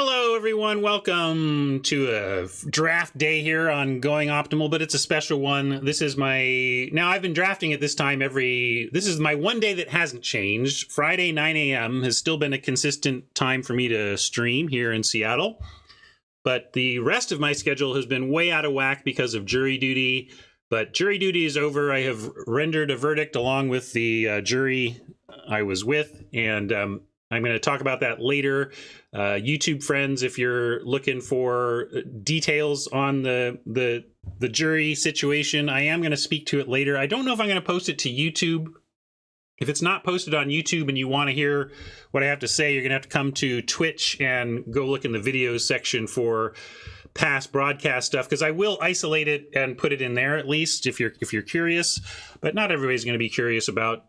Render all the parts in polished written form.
Hello, everyone. Welcome to a draft day here on Going Optimal, but it's a special one. This is now I've been drafting at this time this is my one day that hasn't changed. Friday, 9 a.m. has still been a consistent time for me to stream here in Seattle. But the rest of my schedule has been way out of whack because of jury duty. But jury duty is over. I have rendered a verdict along with the jury I was with, and I'm going to talk about that later. YouTube friends, if you're looking for details on the jury situation, I am going to speak to it later. I don't know if I'm going to post it to YouTube. If it's not posted on YouTube and you want to hear what I have to say, you're going to have to come to Twitch and go look in the videos section for past broadcast stuff, because I will isolate it and put it in there at least if you're curious. But not everybody's going to be curious about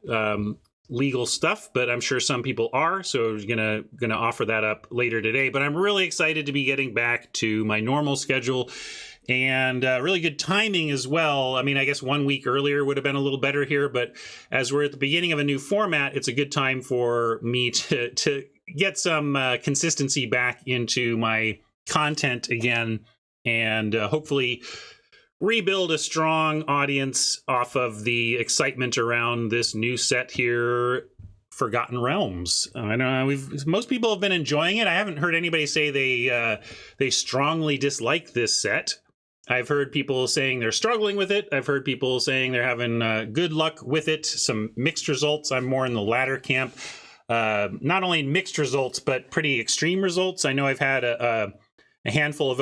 legal stuff, but I'm sure some people are, so I'm gonna offer that up later today. But I'm really excited to be getting back to my normal schedule, and really good timing as well. I mean, I guess 1 week earlier would have been a little better here, but as we're at the beginning of a new format, it's a good time for me to get some consistency back into my content again, and hopefully rebuild a strong audience off of the excitement around this new set here, Forgotten Realms. I know most people have been enjoying it. I haven't heard anybody say they strongly dislike this set. I've heard people saying they're struggling with it. I've heard people saying they're having good luck with it. Some mixed results. I'm more in the latter camp. Not only mixed results, but pretty extreme results. I know I've had a handful of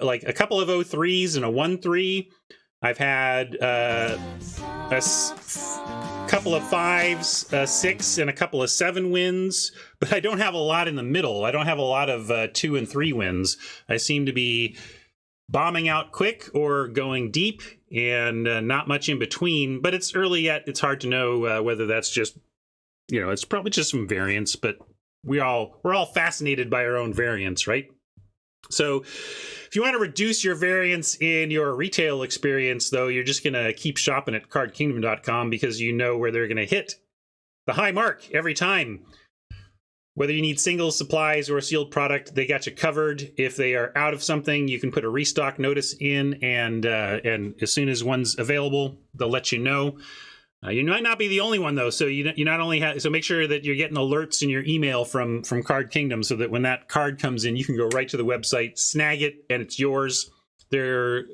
like a couple of 03s and a 1-3. I've had a couple of 5s, a 6, and a couple of 7 wins, but I don't have a lot in the middle. I don't have a lot of 2 and 3 wins. I seem to be bombing out quick or going deep, and not much in between. But it's early yet. It's hard to know whether that's just, it's probably just some variance. But we're all fascinated by our own variance, right? So if you want to reduce your variance in your retail experience, though, you're just going to keep shopping at cardkingdom.com, because you know where they're going to hit the high mark every time. Whether you need single supplies or a sealed product, they got you covered. If they are out of something, you can put a restock notice in, and as soon as one's available, they'll let you know. You might not be the only one, though, so you not only have, so make sure that you're getting alerts in your email from Card Kingdom, so that when that card comes in, you can go right to the website, snag it, and it's yours. Their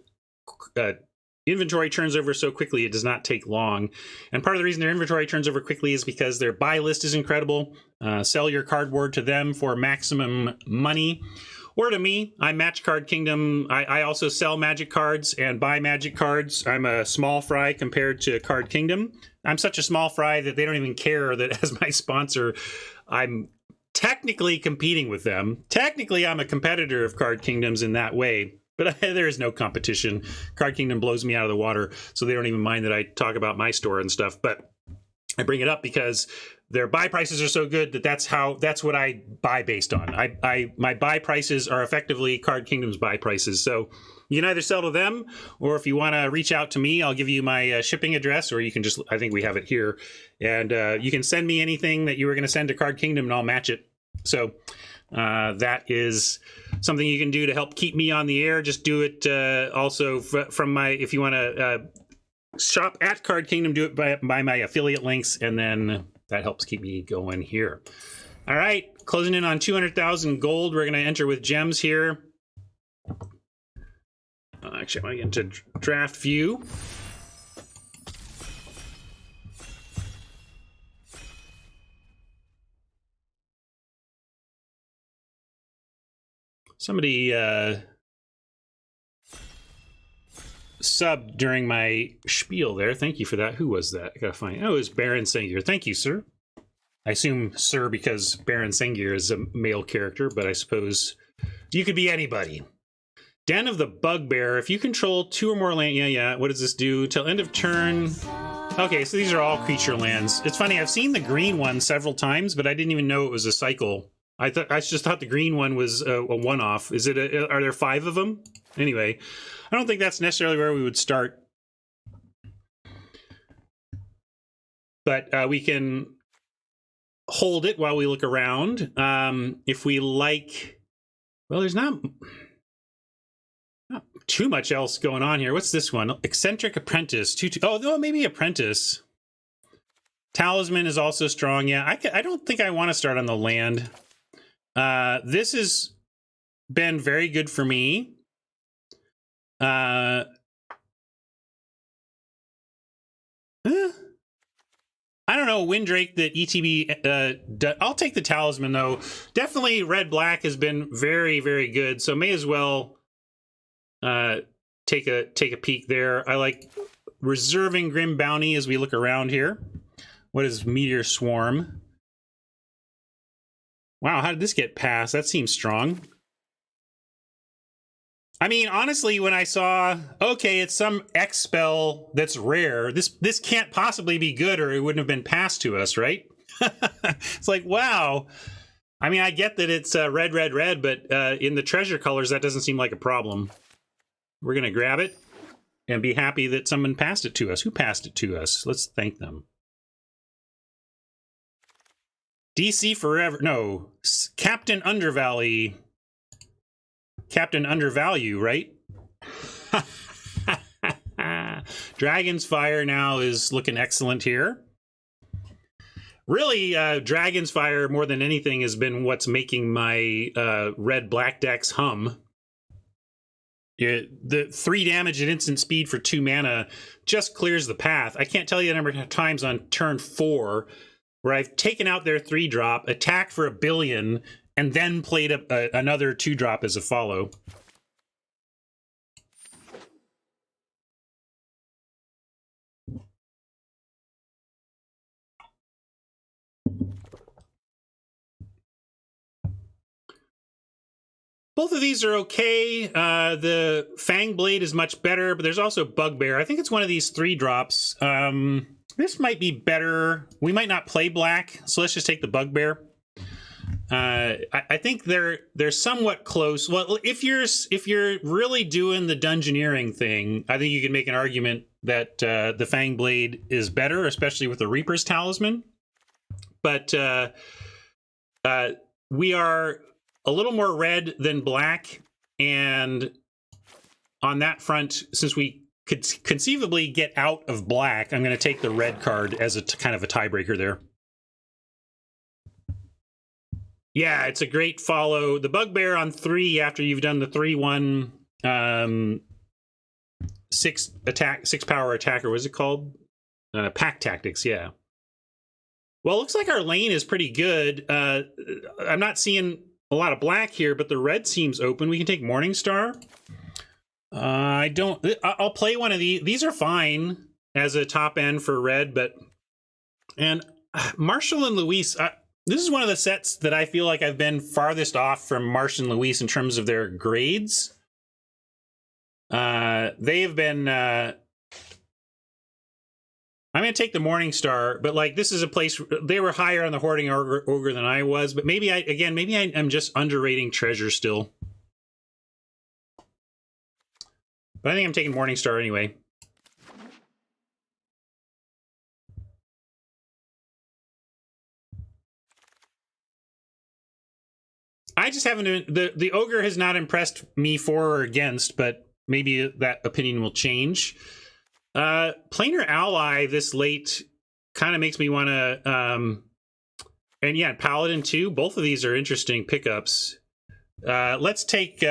inventory turns over so quickly, it does not take long. And part of the reason their inventory turns over quickly is because their buy list is incredible. Sell your cardboard to them for maximum money. Or to me, I match Card Kingdom. I also sell magic cards and buy magic cards. I'm a small fry compared to Card Kingdom. I'm such a small fry that they don't even care that as my sponsor, I'm technically competing with them. Technically, I'm a competitor of Card Kingdom's in that way, but there is no competition. Card Kingdom blows me out of the water, so they don't even mind that I talk about my store and stuff. But I bring it up because their buy prices are so good that's what I buy based on. My buy prices are effectively Card Kingdom's buy prices. So you can either sell to them, or if you want to reach out to me, I'll give you my shipping address, or you can just, I think we have it here, and you can send me anything that you were going to send to Card Kingdom, and I'll match it. So that is something you can do to help keep me on the air. Just do it also from if you want to shop at Card Kingdom, do it by my affiliate links, and then that helps keep me going here. All right, closing in on 200,000 gold. We're going to enter with gems here. Actually, I want to get into draft view. Somebody subbed during my spiel there. Thank you for that. Who was that? I gotta find. Oh, it was Baron Sengir. Thank you, sir. I assume sir because Baron Sengir is a male character, but I suppose you could be anybody. Den of the Bugbear. If you control 2 or more land, yeah. What does this do? Till end of turn. Okay, so these are all creature lands. It's funny. I've seen the green one several times, but I didn't even know it was a cycle. I just thought the green one was a one-off. Is it? Are there 5 of them? Anyway, I don't think that's necessarily where we would start. But we can hold it while we look around. If we like Well, there's not too much else going on here. What's this one? Eccentric Apprentice. Oh, no, maybe Apprentice. Talisman is also strong. Yeah, I don't think I want to start on the land. This has been very good for me. I don't know, Windrake that ETB, I'll take the Talisman though. Definitely red-black has been very, very good, so may as well take a peek there. I like reserving Grim Bounty as we look around here. What is Meteor Swarm? Wow, how did this get passed? That seems strong. I mean, honestly, when I saw, okay, it's some X spell that's rare, this can't possibly be good or it wouldn't have been passed to us, right? It's like, wow. I mean, I get that it's red, red, red, but in the treasure colors, that doesn't seem like a problem. We're going to grab it and be happy that someone passed it to us. Who passed it to us? Let's thank them. DC Forever. No, Captain Undervalley. Captain Undervalue, right? Dragon's Fire now is looking excellent here. Really, Dragon's Fire, more than anything, has been what's making my red-black decks hum. The 3 damage at instant speed for 2 mana just clears the path. I can't tell you the number of times on turn 4 where I've taken out their 3-drop, attacked for 1 billion, and then played another 2-drop as a follow. Both of these are okay. The Fang Blade is much better, but there's also Bugbear. I think it's one of these 3-drops. This might be better. We might not play black, so let's just take the Bugbear. I think they're somewhat close. Well, if you're really doing the dungeoneering thing, I think you can make an argument that the Fang Blade is better, especially with the Reaper's Talisman. But we are a little more red than black, and on that front, since we could conceivably get out of black, I'm going to take the red card as a kind of a tiebreaker there. Yeah, it's a great follow. The Bugbear on 3 after you've done the 3/1 6 power attacker. What is it called? Pack Tactics, yeah. Well, it looks like our lane is pretty good. I'm not seeing a lot of black here, but the red seems open. We can take Morningstar. I'll play one of these. These are fine as a top end for red, and Marshall and Luis, this is one of the sets that I feel like I've been farthest off from Marsh and Luis in terms of their grades. They have been, I'm going to take the Morningstar, but like this is a place, they were higher on the Hoarding Ogre than I was, but maybe I'm just underrating Treasure still. But I think I'm taking Morningstar anyway. I just haven't, the Ogre has not impressed me for or against, but maybe that opinion will change. Planar Ally this late kind of makes me want to, and yeah, Paladin too. Both of these are interesting pickups. Let's take,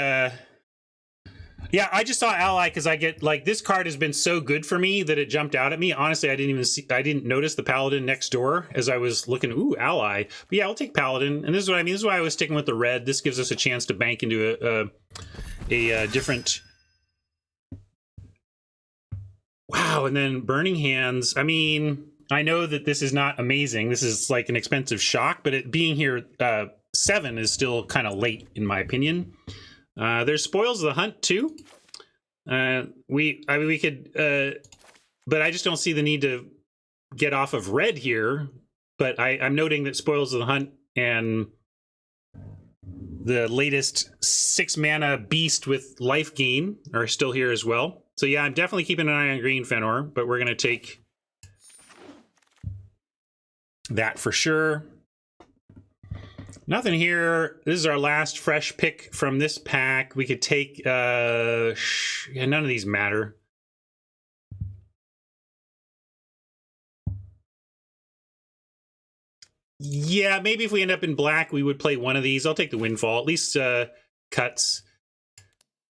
yeah, I just saw Ally because I get, like, this card has been so good for me that it jumped out at me. Honestly, I didn't notice the Paladin next door as I was looking, ooh, Ally. But yeah, I'll take Paladin. And this is what I mean. This is why I was sticking with the red. This gives us a chance to bank into a different... Wow, and then Burning Hands. I mean, I know that this is not amazing. This is like an expensive shock, but it being here 7 is still kind of late, in my opinion. There's Spoils of the Hunt too. We could, but I just don't see the need to get off of red here. But I'm noting that Spoils of the Hunt and the latest 6 mana beast with life gain are still here as well. So yeah, I'm definitely keeping an eye on green Fenor, but we're gonna take that for sure. Nothing here. This is our last fresh pick from this pack. We could take, yeah, none of these matter. Yeah, maybe if we end up in black, we would play one of these. I'll take the Windfall, at least cuts.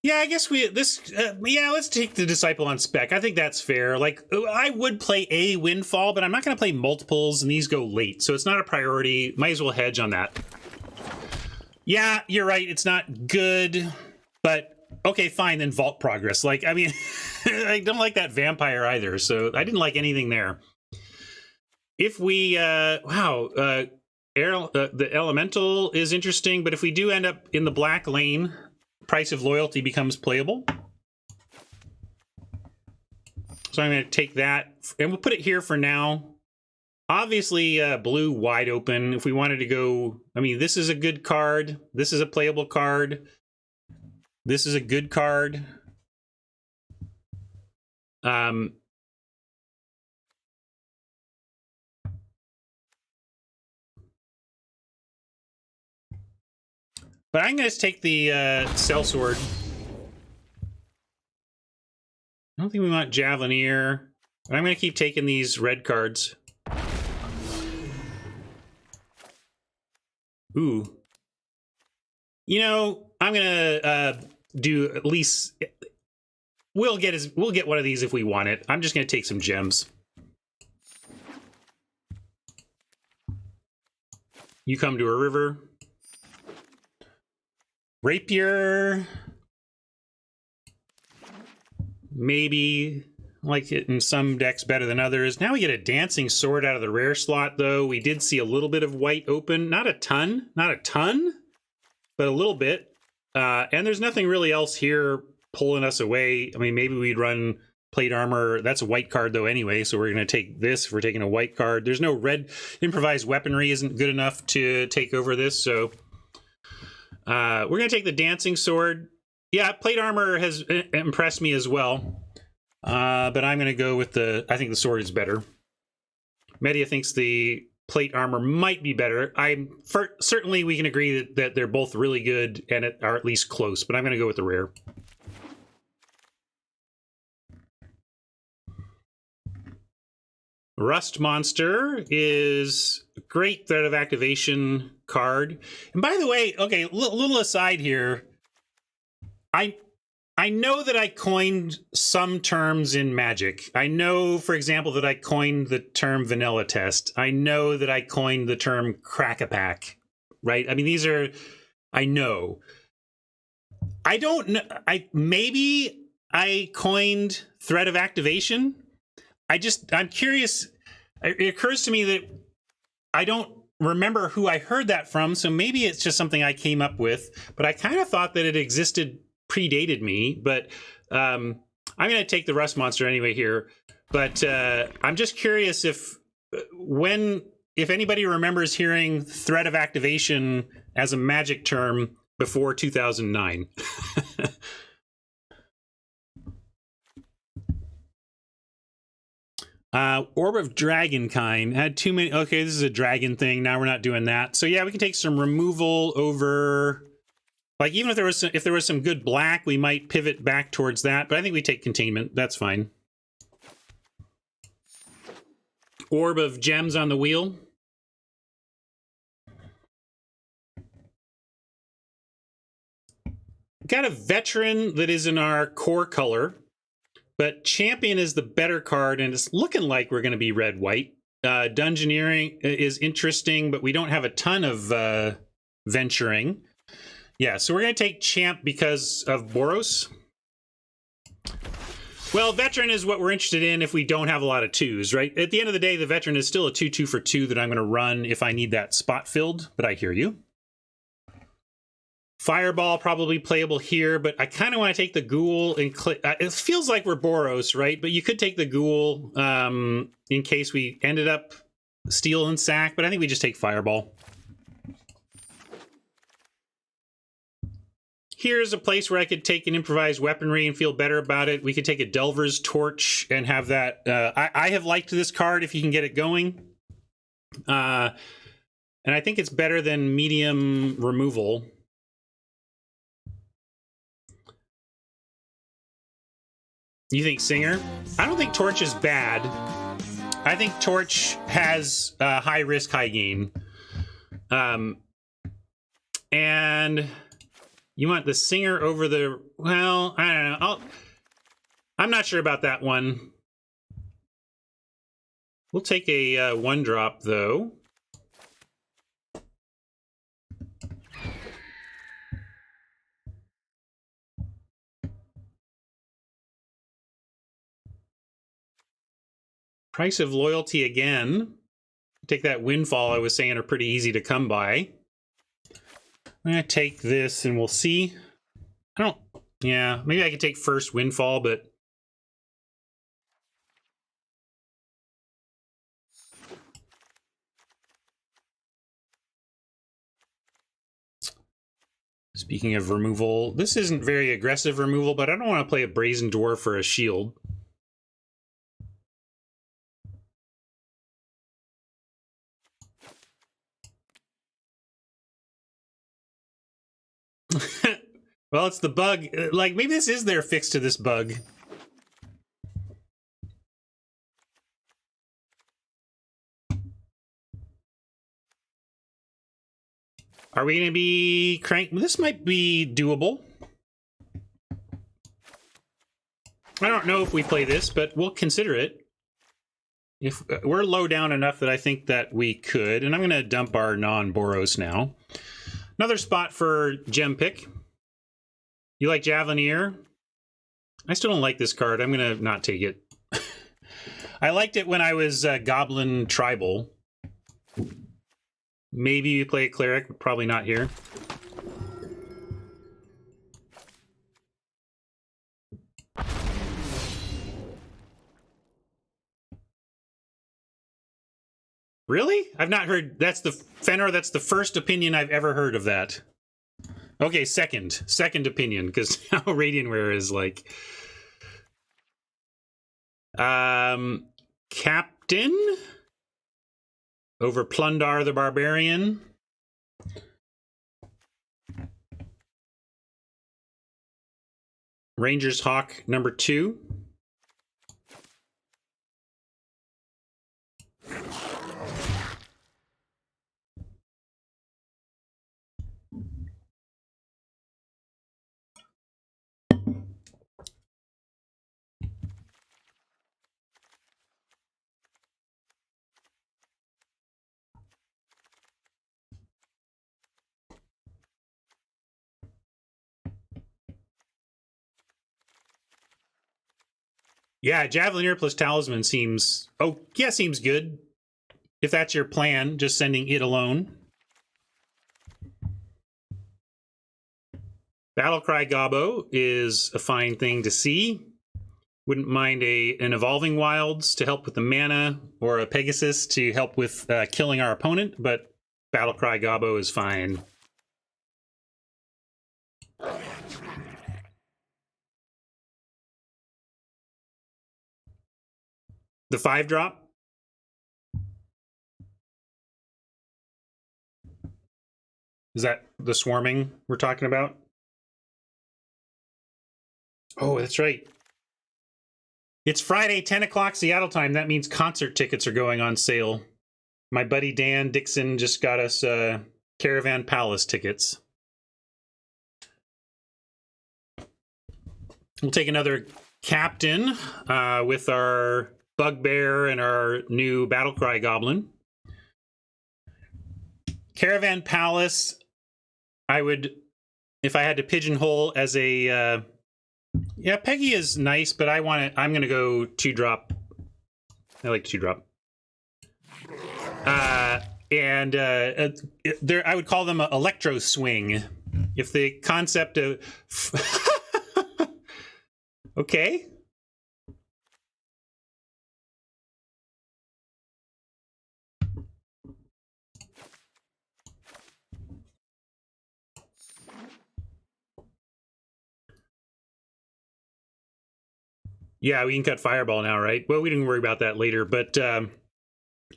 Yeah, I guess yeah, let's take the Disciple on spec. I think that's fair. Like, I would play a Windfall, but I'm not going to play multiples, and these go late, so it's not a priority. Might as well hedge on that. Yeah, you're right. It's not good, but okay, fine, then Vault Progress. Like, I mean, I don't like that Vampire either, so I didn't like anything there. If we, the Elemental is interesting, but if we do end up in the black lane, Price of Loyalty becomes playable. So I'm going to take that, and we'll put it here for now. Obviously, blue wide open. If we wanted to go, I mean, this is a good card. This is a playable card. This is a good card. But I'm going to take the Sellsword. I don't think we want Javelineer. But I'm going to keep taking these red cards. Ooh. You know, I'm going to do at least... We'll get one of these if we want it. I'm just going to take some gems. You come to a river. Rapier, maybe like it in some decks better than others. Now we get a Dancing Sword out of the rare slot, though. We did see a little bit of white open, not a ton, but a little bit. And there's nothing really else here pulling us away. I mean, maybe we'd run Plate Armor. That's a white card, though, anyway, so we're going to take this if we're taking a white card. There's no red. Improvised Weaponry isn't good enough to take over this, so... we're going to take the Dancing Sword. Yeah, Plate Armor has impressed me as well. But I'm going to go with I think the Sword is better. Media thinks the Plate Armor might be better. Certainly we can agree that they're both really good and are at least close, but I'm going to go with the rare. Rust Monster is a great Threat of Activation card. And by the way, okay, little aside here. I know that I coined some terms in Magic. I know, for example, that I coined the term Vanilla Test. I know that I coined the term Crack-a-Pack, right? I mean, these are, I know. I don't know, maybe I coined Threat of Activation. I'm curious. It occurs to me that I don't remember who I heard that from, so maybe it's just something I came up with, but I kind of thought that it existed, predated me, but I'm going to take the Rust Monster anyway here, but I'm just curious if anybody remembers hearing Threat of Activation as a Magic term before 2009. Orb of Dragonkind had too many. Okay, this is a dragon thing. Now we're not doing that. So yeah, we can take some removal over. Like, even if there was some good black, we might pivot back towards that. But I think we take Containment. That's fine. Orb of Gems on the wheel. Got a Veteran that is in our core color. But Champion is the better card, and it's looking like we're going to be red-white. Dungeoneering is interesting, but we don't have a ton of venturing. Yeah, so we're going to take Champ because of Boros. Well, Veteran is what we're interested in if we don't have a lot of twos, right? At the end of the day, the Veteran is still a 2/2 for 2 that I'm going to run if I need that spot filled, but I hear you. Fireball probably playable here, but I kind of want to take the Ghoul and it feels like we're Boros, right? But you could take the Ghoul in case we ended up Steal and Sack, but I think we just take Fireball. Here's a place where I could take an Improvised Weaponry and feel better about it. We could take a Delver's Torch and have that. I have liked this card if you can get it going. And And I think it's better than medium removal. You think Singer? I don't think Torch is bad. I think Torch has high risk, high gain. And you want the Singer over the... Well, I don't know. I'm not sure about that one. We'll take a 1-drop, though. Price of Loyalty again. Take that Windfall I was saying are pretty easy to come by. I'm going to take this and we'll see. I don't... Yeah, maybe I could take first Windfall, but... Speaking of removal, this isn't very aggressive removal, but I don't want to play a Brazen Dwarf or a Shield. Well, it's the bug. Like, maybe this is their fix to this bug. Are we going to be crank? This might be doable. I don't know if we play this, but we'll consider it. If we're low down enough that I think that we could, and I'm going to dump our non-Boros now. Another spot for gem pick. You like Javelineer? I still don't like this card. I'm going to not take it. I liked it when I was Goblin Tribal. Maybe you play a Cleric, but probably not here. Really? I've not heard. That's the Fenor. That's the first opinion I've ever heard of that. Okay, second opinion, because now Radiantware is like, Captain over Plundar the Barbarian. Rangers Hawk number 2. Yeah, Javelineer plus Talisman seems... Oh, yeah, seems good. If that's your plan, just sending it alone. Battlecry Gobbo is a fine thing to see. Wouldn't mind an Evolving Wilds to help with the mana, or a Pegasus to help with killing our opponent, but Battlecry Gobbo is fine. The 5-drop? Is that the swarming we're talking about? Oh, that's right. It's Friday, 10 o'clock Seattle time. That means concert tickets are going on sale. My buddy Dan Dixon just got us Caravan Palace tickets. We'll take another Captain with our Bugbear and our new Battlecry Goblin. Caravan Palace, I would, if I had to pigeonhole as a... yeah, Peggy is nice, but I'm going to go 2-drop. I like 2-drop. I would call them electro swing. If the concept of... Okay. Yeah, we can cut Fireball now, right? Well, we didn't worry about that later, but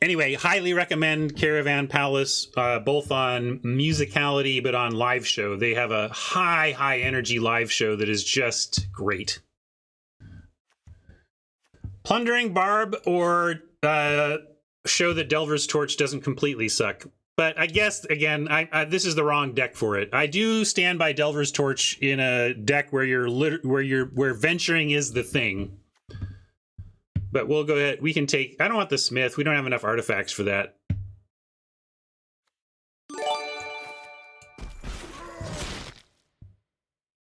Anyway, highly recommend Caravan Palace, both on musicality but on live show. They have a high energy live show that is just great. Plundering Barb or show that Delver's Torch doesn't completely suck. But I guess, again, this is the wrong deck for it. I do stand by Delver's Torch in a deck where venturing is the thing. But we'll go ahead. We can take... I don't want the Smith. We don't have enough artifacts for that.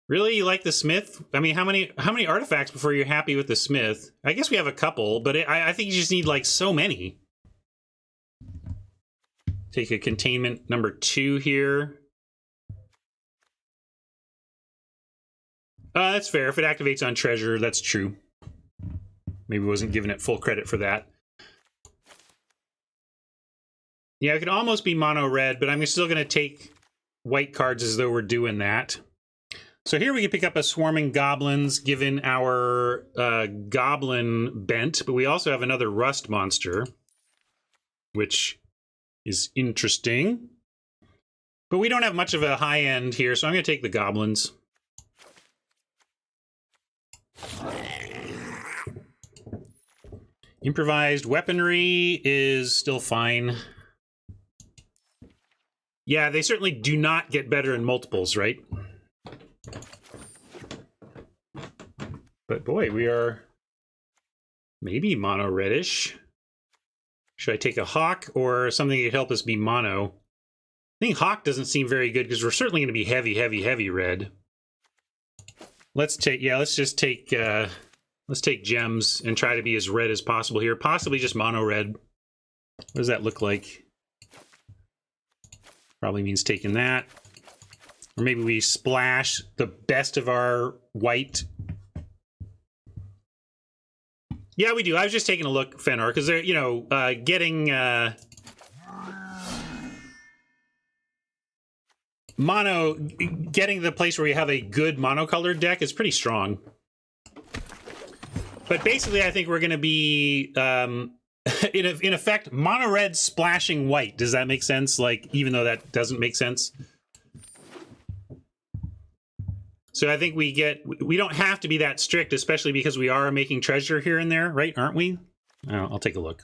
Really? You like the Smith? I mean, how many artifacts before you're happy with the Smith? I guess we have a couple, but I think you just need, like, so many. Take a containment number 2 here. That's fair. If it activates on treasure, that's true. Maybe wasn't giving it full credit for that. Yeah, it could almost be mono red, but I'm still going to take white cards as though we're doing that. So here we can pick up a Swarming Goblins, given our Goblin bent, but we also have another Rust monster, which is interesting. But we don't have much of a high end here, so I'm going to take the Goblins. Improvised weaponry is still fine. Yeah, they certainly do not get better in multiples, right? But boy, we are maybe mono reddish. Should I take a Hawk or something that could help us be mono? I think Hawk doesn't seem very good because we're certainly going to be heavy red. Let's take, yeah, let's take gems and try to be as red as possible here. Possibly just mono red. What does that look like? Probably means taking that. Or maybe we splash the best of our white. Yeah, we do. I was just taking a look, Fenor, because they're, you know, getting getting the place where you have a good monocolored deck is pretty strong. But basically, I think we're going to be, in effect, mono red splashing white. Does that make sense? Like, even though that doesn't make sense. So I think we don't have to be that strict, especially because we are making treasure here and there, right? Aren't we? Oh, I'll take a look.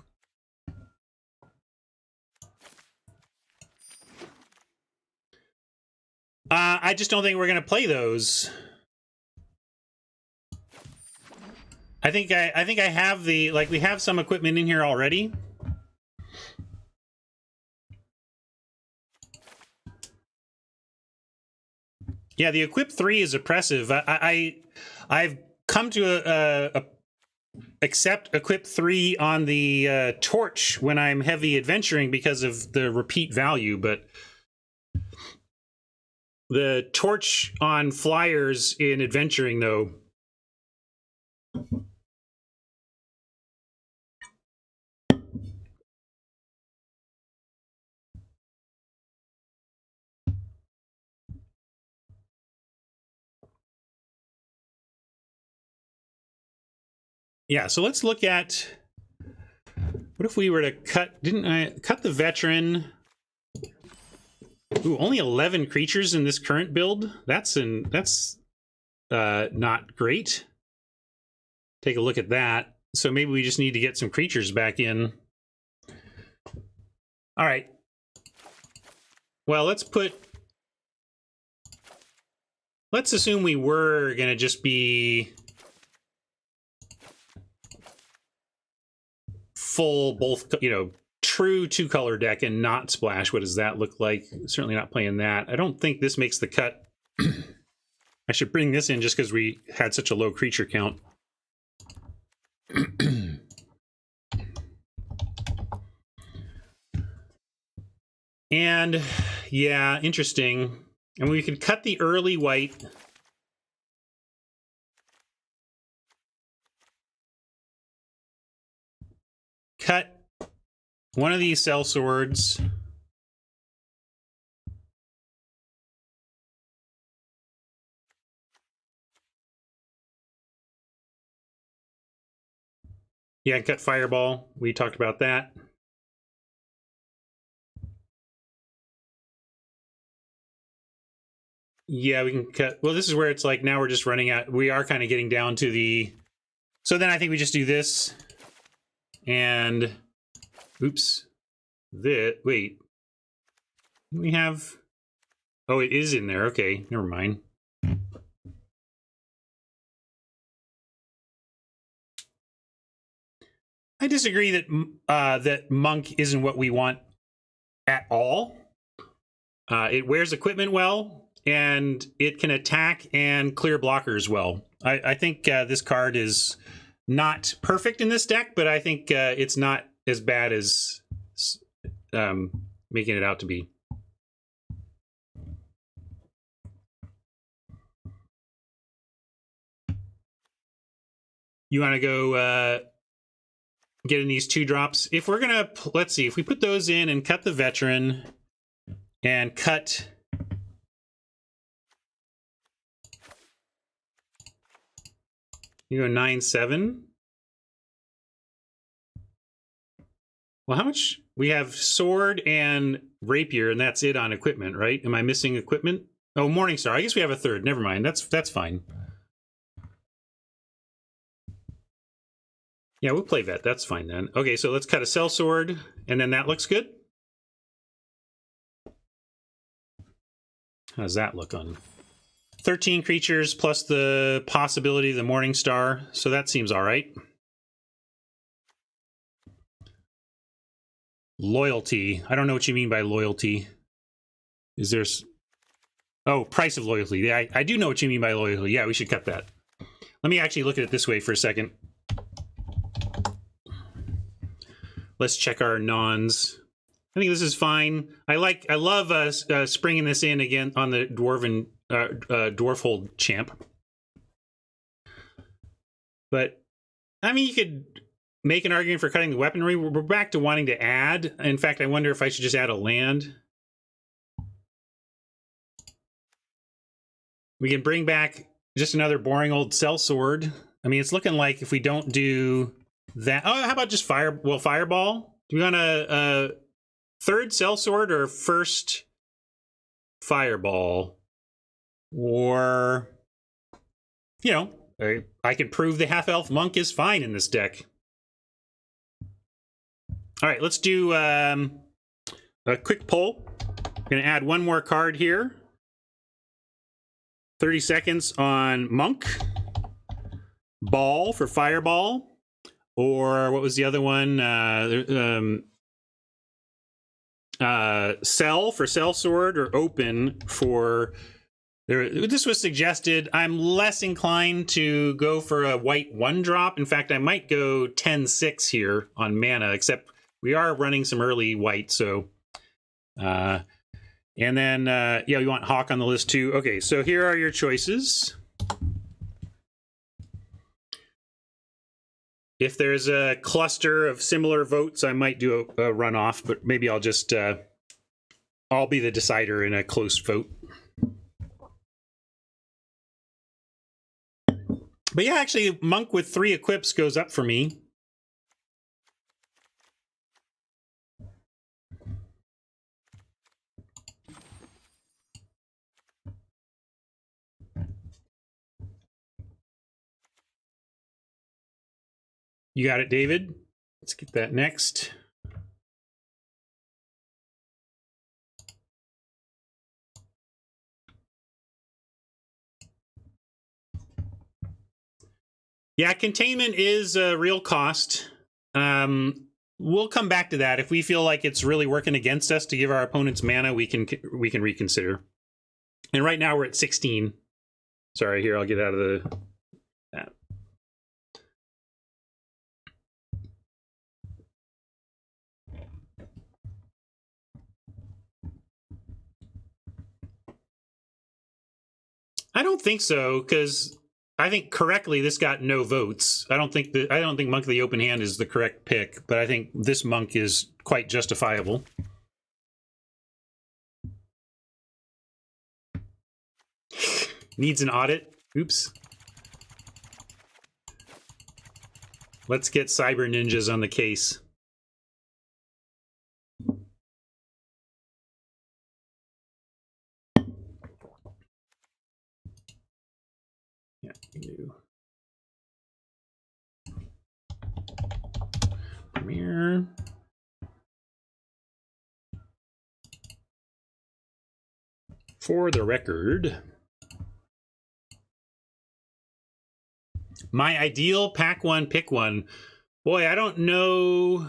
I just don't think we're going to play those. I think I have the, like, we have some equipment in here already. Yeah, the equip 3 is oppressive. I've come to accept equip 3 on the torch when I'm heavy adventuring because of the repeat value, but the torch on flyers in adventuring, though. Yeah, so let's look at, what if we were to cut, didn't I cut the veteran? Ooh, only 11 creatures in this current build. That's not great. Take a look at that. So maybe we just need to get some creatures back in. All right. Well, let's assume we were gonna just be full, both, you know, true 2-color deck and not splash. What does that look like? Certainly not playing that. I don't think this makes the cut. I should bring this in just because we had such a low creature count. And yeah, interesting. And we could cut the early white. Cut one of these cell swords. Yeah, cut fireball. We talked about that. Yeah, we can cut. Well, this is where it's like now we're just running out. We are kind of getting down to the. So then I think we just do this. And. Oops. Wait. We have. Oh, it is in there. Okay, never mind. I disagree that that Monk isn't what we want at all. It wears equipment well, and it can attack and clear blockers well. I think this card is not perfect in this deck, but I think it's not as bad as making it out to be. You want to go get in these 2-drops? If we're going to, let's see, if we put those in and cut the veteran and cut... You go 9-7. Well, how much? We have sword and rapier, and that's it on equipment, right? Am I missing equipment? Oh, Morningstar. I guess we have a third. Never mind. That's fine. Yeah, we'll play vet. That's fine then. Okay, so let's cut a sellsword, and then that looks good. How does that look on? 13 creatures plus the possibility of the Morningstar, so that seems all right. Loyalty. I don't know what you mean by loyalty. Is there... Oh, price of loyalty. Yeah, I do know what you mean by loyalty. Yeah, we should cut that. Let me actually look at it this way for a second. Let's check our nons. I think this is fine. I love springing this in again on the Dwarfhold champ. But, I mean, you could make an argument for cutting the weaponry. We're back to wanting to add. In fact, I wonder if I should just add a land. We can bring back just another boring old sellsword. I mean, it's looking like if we don't do that... Oh, how about just Fireball? Do we want a third sellsword or first Fireball? Or, you know, I could prove the half-elf monk is fine in this deck. All right, let's do a quick poll. I'm going to add one more card here. 30 seconds on Monk. Ball for Fireball. Or what was the other one? Sell for Sellsword, or Open for... This was suggested. I'm less inclined to go for a white 1-drop. In fact, I might go 10-6 here on mana, except we are running some early white, so... and then, yeah, we want Hawk on the list too. Okay, so here are your choices. If there's a cluster of similar votes, I might do a runoff, but maybe I'll just... I'll be the decider in a close vote. But yeah, actually, Monk with 3 equips goes up for me. You got it, David. Let's get that next. Yeah, containment is a real cost. We'll come back to that. If we feel like it's really working against us to give our opponents mana, we can reconsider. And right now we're at 16. Sorry, here, I'll get out of that. I don't think so, because I think correctly this got no votes. I don't think Monk of the Open Hand is the correct pick, but I think this Monk is quite justifiable. Needs an audit. Oops. Let's get Cyber Ninjas on the case. Yeah, you can do Premiere. For the record, my ideal pack one, pick one. Boy, I don't know.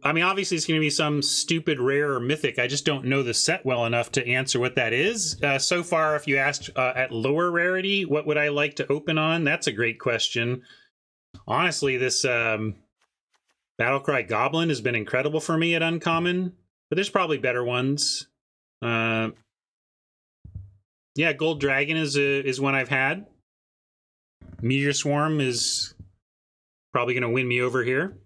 I mean, obviously it's going to be some stupid rare or mythic. I just don't know the set well enough to answer what that is. So far, if you asked at lower rarity, what would I like to open on? That's a great question. Honestly, this Battlecry Goblin has been incredible for me at Uncommon, but there's probably better ones. Yeah, Gold Dragon is one I've had. Meteor Swarm is probably going to win me over here.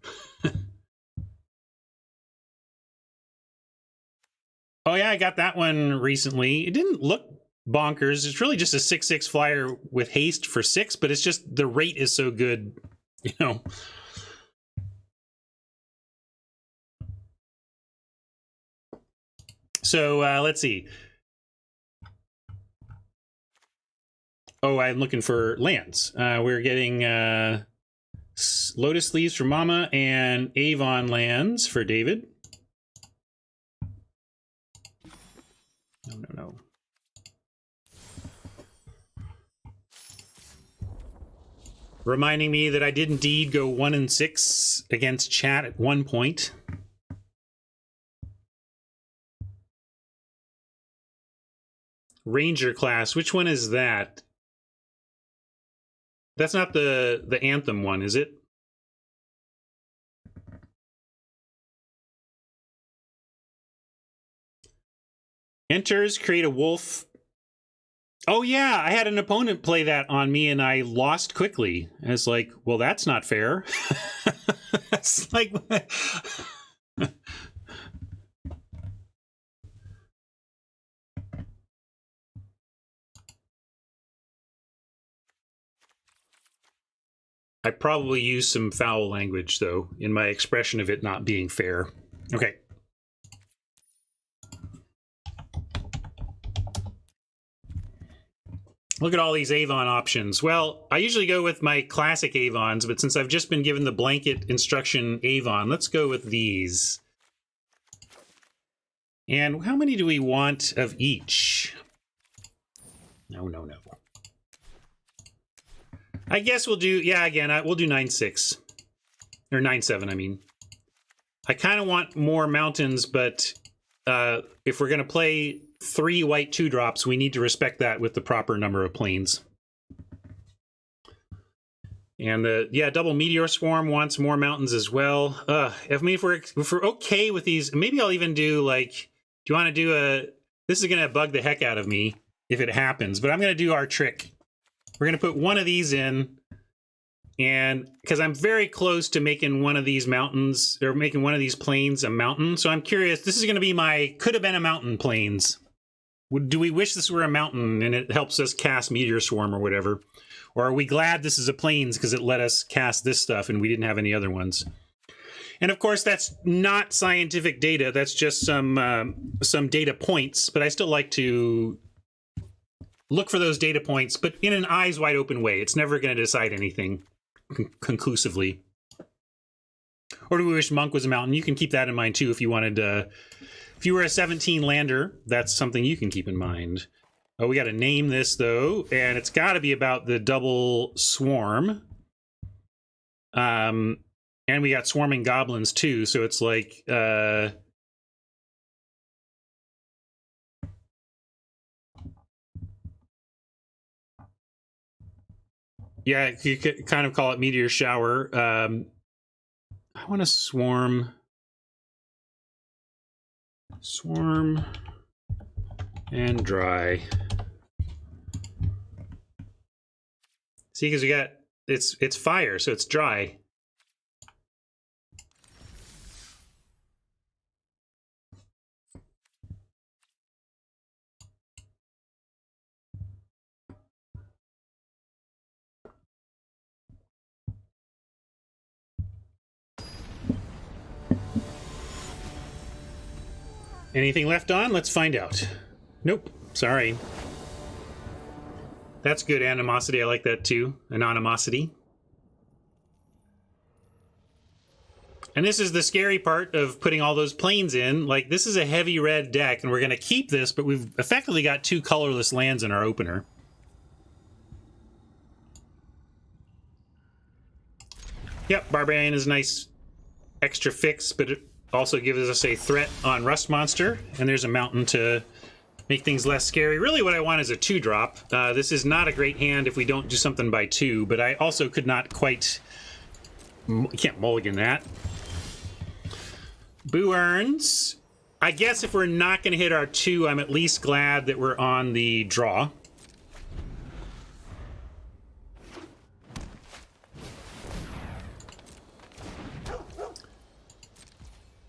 Oh yeah, I got that one recently. It didn't look bonkers. It's really just a 6/6 flyer with haste for 6, but it's just the rate is so good, you know. So let's see. Oh, I'm looking for lands. We're getting Lotus Leaves for Mama and Avon lands for David. No. Reminding me that I did indeed go 1-6 against chat at one point. Ranger class, which one is that? That's not the Anthem one, is it? Enters, create a wolf. Oh yeah, I had an opponent play that on me and I lost quickly. And it's like, well, that's not fair. It's like... I probably used some foul language, though, in my expression of it not being fair. Okay. Look at all these Avon options. Well, I usually go with my classic Avons, but since I've just been given the blanket instruction Avon, let's go with these. And how many do we want of each? No. I guess we'll do, yeah, again, we'll do 9/6. Or 9/7, I mean. I kind of want more mountains, but if we're going to play 3 white 2-drops, we need to respect that with the proper number of planes. And double Meteor Swarm wants more mountains as well. I mean, if we're okay with these, maybe I'll even do like, do you want to do this is going to bug the heck out of me if it happens, but I'm going to do our trick. We're going to put one of these in, and because I'm very close to making one of these mountains, or making one of these plains a mountain, so I'm curious, this is going to be my could have been a mountain plains. Do we wish this were a mountain and it helps us cast Meteor Swarm or whatever? Or are we glad this is a plains because it let us cast this stuff and we didn't have any other ones? And of course, that's not scientific data. That's just some data points, but I still like to look for those data points, but in an eyes wide open way. It's never going to decide anything conclusively. Or do we wish Monk was a mountain? You can keep that in mind too if you wanted if you were a 17 lander, that's something you can keep in mind. Oh, we got to name this though, and it's got to be about the double swarm. And we got swarming goblins too, so it's like yeah, you could kind of call it meteor shower. I want to swarm and dry. See, because we got it's fire, so it's dry. Anything left on? Let's find out. Nope. Sorry. That's good animosity. I like that too. Anonymosity. And this is the scary part of putting all those planes in. Like, this is a heavy red deck, and we're going to keep this, but we've effectively got 2 colorless lands in our opener. Yep, Barbarian is a nice extra fix, but it also gives us a threat on Rust Monster, and there's a mountain to make things less scary. Really what I want is a 2-drop. This is not a great hand if we don't do something by 2, but I also could not quite... can't mulligan that. Boo Earns. I guess if we're not going to hit our 2, I'm at least glad that we're on the draw.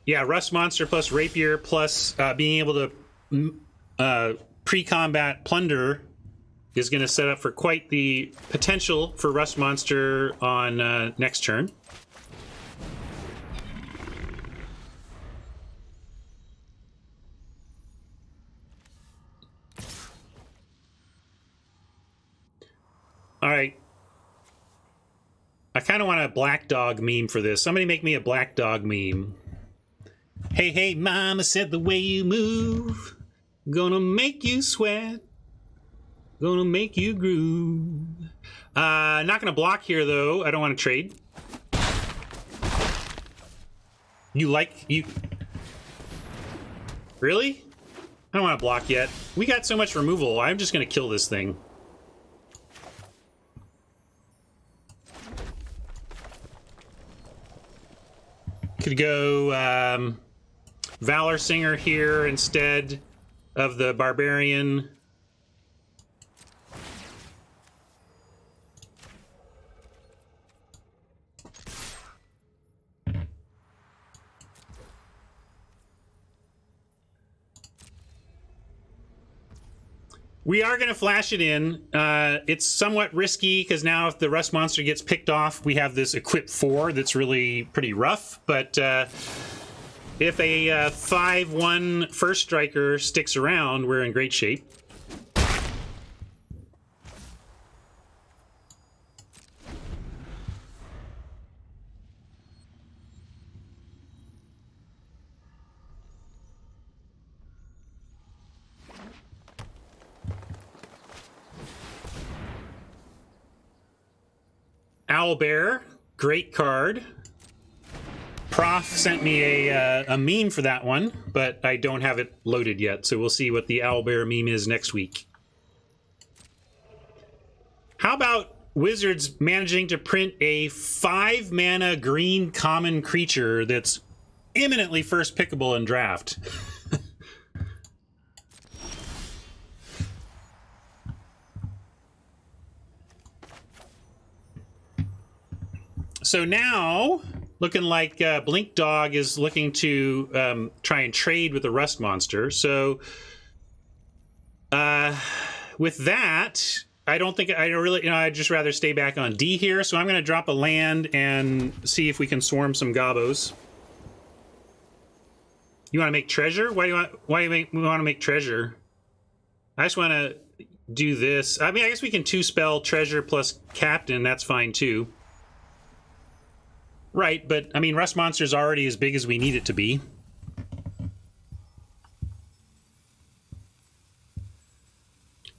Yeah, Rust Monster plus Rapier plus being able to pre-combat Plunder is going to set up for quite the potential for Rust Monster on next turn. All right. I kind of want a black dog meme for this. Somebody make me a black dog meme. Hey, hey, mama said the way you move, gonna make you sweat, gonna make you groove. Not gonna block here, though. I don't want to trade. You... Really? I don't want to block yet. We got so much removal. I'm just gonna kill this thing. Could go Valor Singer here instead of the Barbarian. We are going to flash it in. It's somewhat risky because now if the Rust Monster gets picked off, we have this Equip 4 that's really pretty rough. But if a 5/1 First Striker sticks around, we're in great shape. Owlbear, great card. Prof sent me a meme for that one, but I don't have it loaded yet, so we'll see what the Owlbear meme is next week. How about Wizards managing to print a 5-mana green common creature that's imminently first pickable in draft? So now, looking like Blink Dog is looking to try and trade with the Rust Monster. So with that, I don't really, I'd just rather stay back on D here. So I'm going to drop a land and see if we can swarm some Gobos. You want to make treasure? Why do you want to make treasure? I just want to do this. I mean, I guess we can 2-spell treasure plus captain. That's fine too. Right, but I mean, Rust Monster's already as big as we need it to be.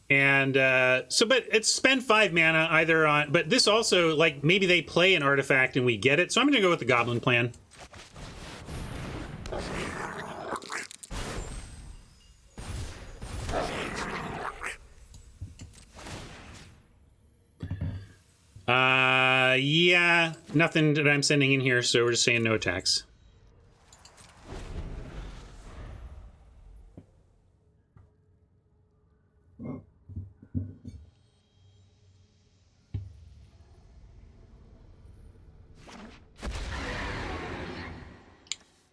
And so, but it's spend 5 mana either on, but this also, like, maybe they play an artifact and we get it. So I'm going to go with the Goblin plan. Yeah, nothing that I'm sending in here, so we're just saying no attacks.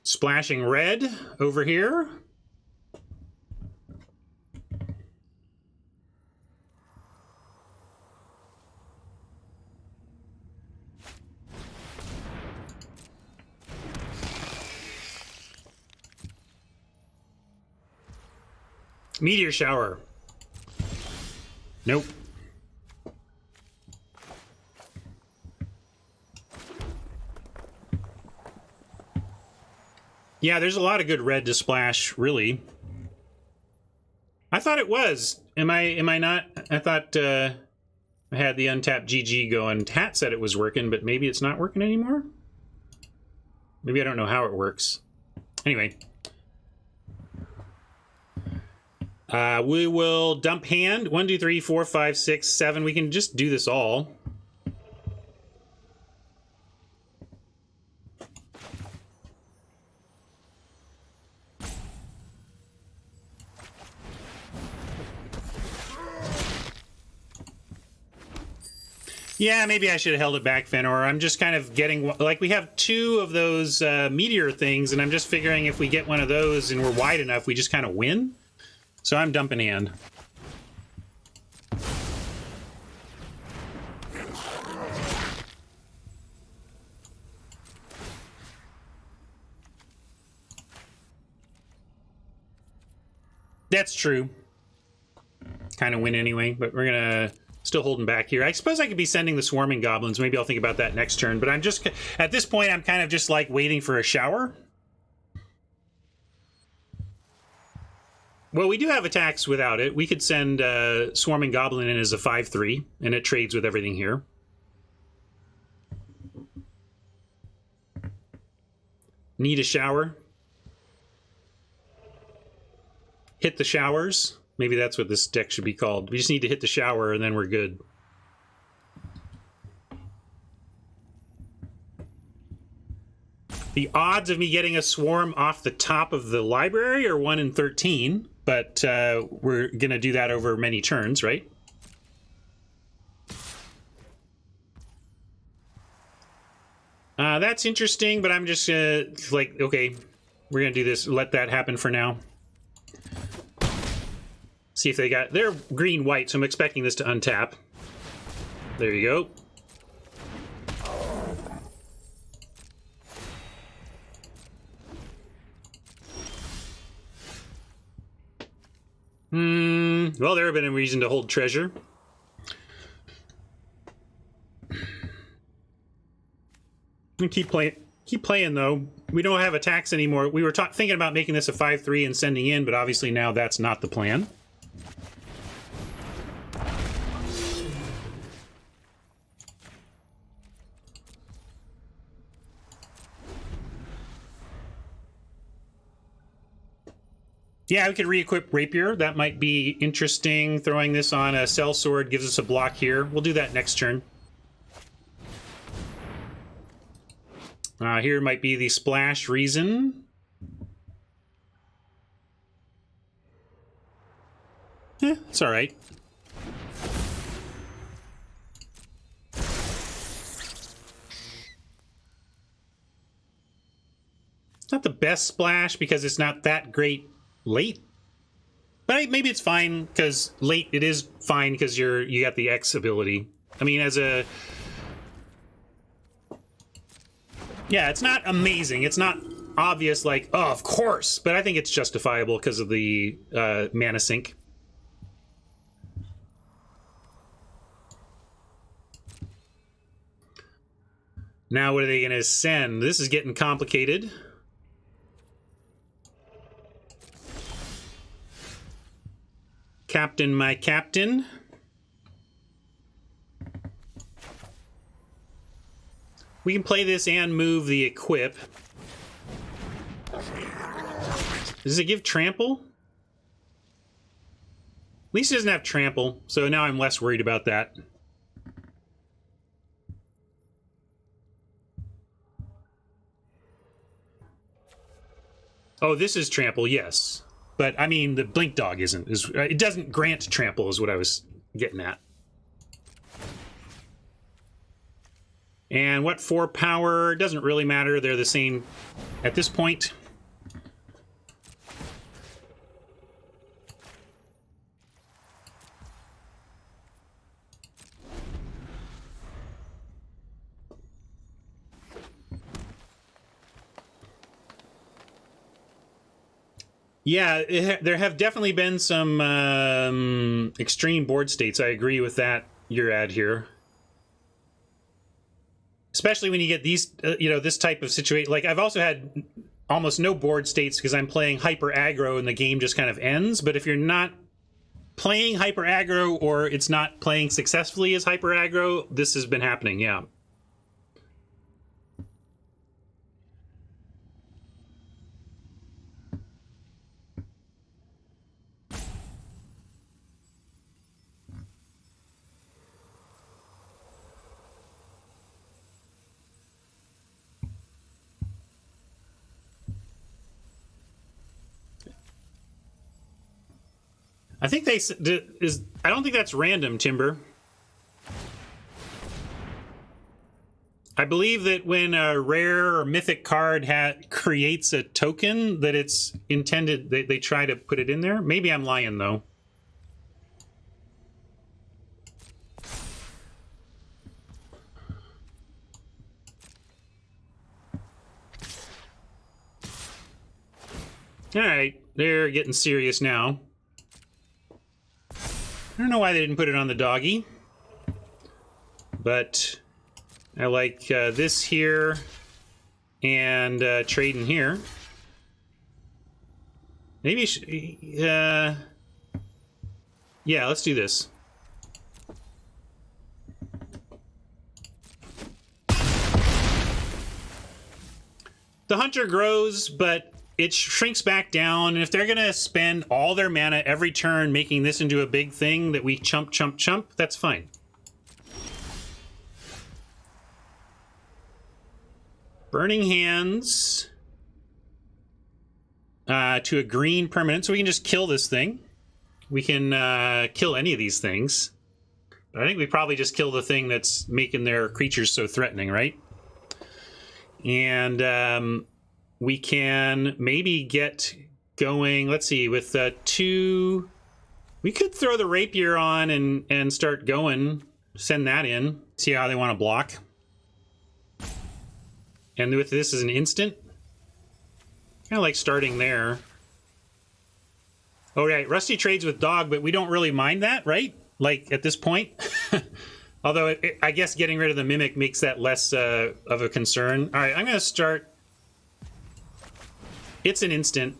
Splashing red over here. Meteor shower. Nope. Yeah, there's a lot of good red to splash, really. I thought it was. Am I not? I thought I had the untapped GG going. Hat said it was working, but maybe it's not working anymore? Maybe I don't know how it works. Anyway. We will dump hand. 1, 2, 3, 4, 5, 6, 7. We can just do this all. Yeah, maybe I should have held it back, Fenor. I'm just kind of getting... Like, we have 2 of those meteor things, and I'm just figuring if we get one of those and we're wide enough, we just kind of win. So I'm dumping hand. That's true. Kind of win anyway, but we're gonna... Still holding back here. I suppose I could be sending the swarming goblins. Maybe I'll think about that next turn. But I'm just... At this point, I'm kind of just like waiting for a shower. Well, we do have attacks without it. We could send swarming goblin in as a 5/3, and it trades with everything here. Need a shower. Hit the showers. Maybe that's what this deck should be called. We just need to hit the shower and then we're good. The odds of me getting a swarm off the top of the library are 1 in 13, but we're going to do that over many turns, right? That's interesting, but I'm just like, okay, we're going to do this. Let that happen for now. See if they got... They're green-white, so I'm expecting this to untap. There you go. Well, there would have been a reason to hold treasure. Keep playing, though. We don't have attacks anymore. We were thinking about making this a 5/3 and sending in, but obviously now that's not the plan. Yeah, we could re-equip Rapier. That might be interesting. Throwing this on a Sellsword gives us a block here. We'll do that next turn. Here might be the splash reason. It's all right. It's not the best splash because it's not that great late. But maybe it's fine because late it is fine because you got the X ability. I mean, as a... Yeah, it's not amazing. It's not obvious like, oh, of course. But I think it's justifiable because of the mana sink. Now what are they going to send? This is getting complicated. Captain, my captain. We can play this and move the equip. Does it give trample? At least it doesn't have trample, so now I'm less worried about that. Oh, this is trample, yes. But, I mean, the Blink Dog isn't. It doesn't grant trample is what I was getting at. And what for power? Doesn't really matter. They're the same at this point. Yeah, there have definitely been some extreme board states. I agree with that, your ad here. Especially when you get these, you know, this type of situation. Like, I've also had almost no board states because I'm playing hyper aggro and the game just kind of ends. But if you're not playing hyper aggro or it's not playing successfully as hyper aggro, this has been happening, yeah. I think I don't think that's random, Timber. I believe that when a rare or mythic card creates a token, that it's intended, they try to put it in there. Maybe I'm lying, though. All right, they're getting serious now. I don't know why they didn't put it on the doggy, but I like this here and trading here. Maybe, yeah, let's do this. The Hunter grows, but it shrinks back down, and if they're going to spend all their mana every turn making this into a big thing that we chump, that's fine. Burning Hands to a green permanent, so we can just kill this thing. We can kill any of these things. But I think we probably just kill the thing that's making their creatures so threatening, right? And we can maybe get going, let's see, with 2... We could throw the Rapier on and start going, send that in, see how they want to block. And with this as an instant, kind of like starting there. Oh, right, Rusty trades with Dog, but we don't really mind that, right? Like, at this point. Although, I guess getting rid of the Mimic makes that less of a concern. All right, I'm going to start... It's an instant.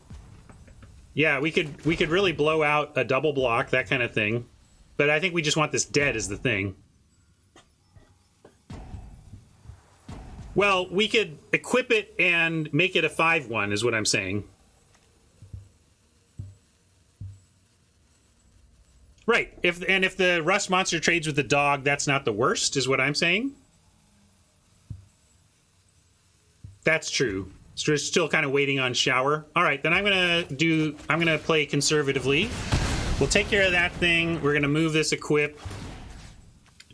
Yeah, we could really blow out a double block, that kind of thing. But I think we just want this dead as the thing. Well, we could equip it and make it a 5/1 is what I'm saying. Right. If the Rust monster trades with the Dog, that's not the worst, is what I'm saying. That's true. So we're still kind of waiting on Shower. All right, then I'm gonna play conservatively. We'll take care of that thing. We're gonna move this equip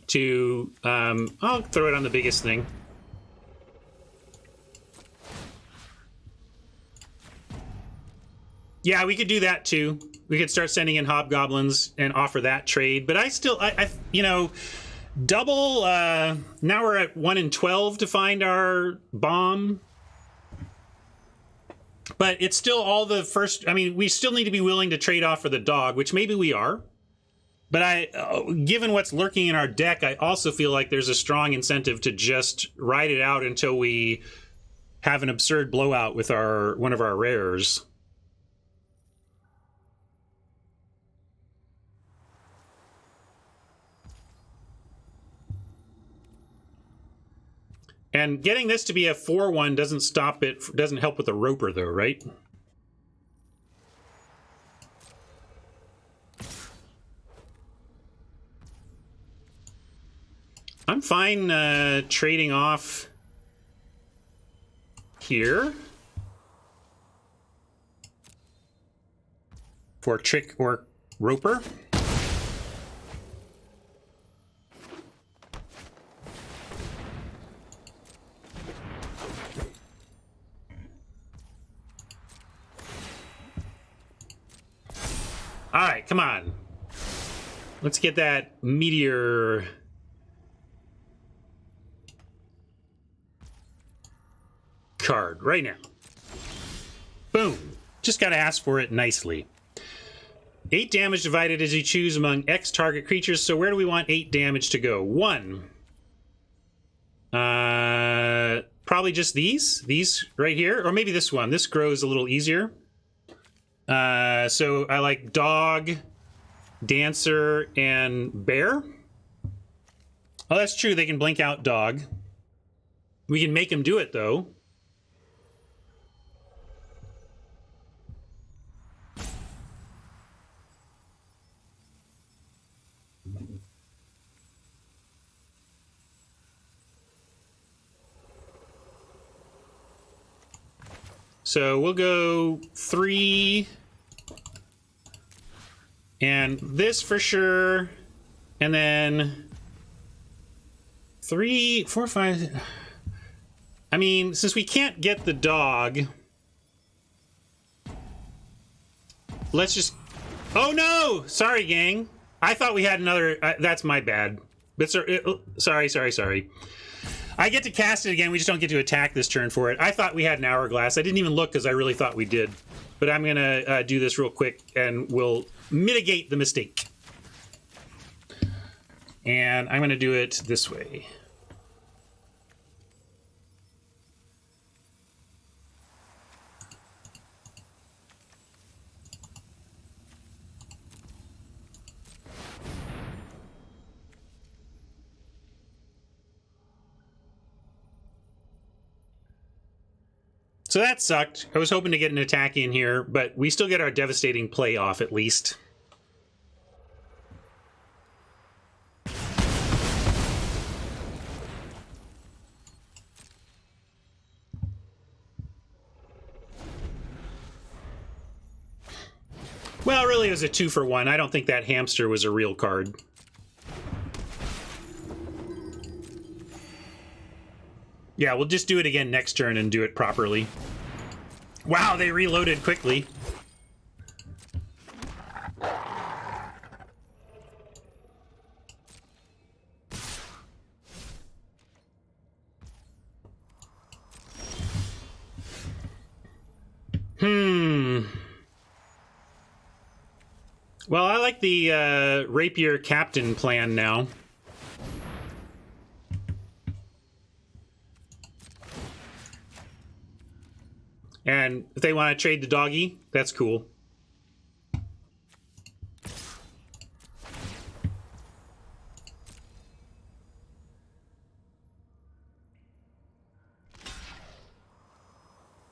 to, I'll throw it on the biggest thing. Yeah, we could do that too. We could start sending in Hobgoblins and offer that trade. But I you know, double, now we're at 1 in 12 to find our bomb. But it's still all the first, I mean, we still need to be willing to trade off for the Dog, which maybe we are. But given what's lurking in our deck, I also feel like there's a strong incentive to just ride it out until we have an absurd blowout with one of our rares. And getting this to be a 4/1 doesn't stop it, doesn't help with the Roper though, right? I'm fine trading off here for Trick or Roper. All right, come on. Let's get that Meteor card right now. Boom. Just got to ask for it nicely. 8 damage divided as you choose among X target creatures. So where do we want 8 damage to go? 1. probably just these right here, or maybe this one. This grows a little easier. So I like dog, dancer, and bear. Oh, that's true. They can blink out dog. We can make them do it, though. So we'll go 3. And this for sure. And then 3, 4, 5. I mean, since we can't get the dog, let's just... Oh, no! Sorry, gang. I thought we had another... that's my bad. But sorry. I get to cast it again. We just don't get to attack this turn for it. I thought we had an hourglass. I didn't even look because I really thought we did. But I'm going to do this real quick, and we'll mitigate the mistake. And I'm going to do it this way. So that sucked. I was hoping to get an attack in here, but we still get our devastating play off at least. Well, really, it was a 2-for-1. I don't think that hamster was a real card. Yeah, we'll just do it again next turn and do it properly. Wow, they reloaded quickly. Well, I like the Rapier Captain plan now. And if they want to trade the doggy, that's cool.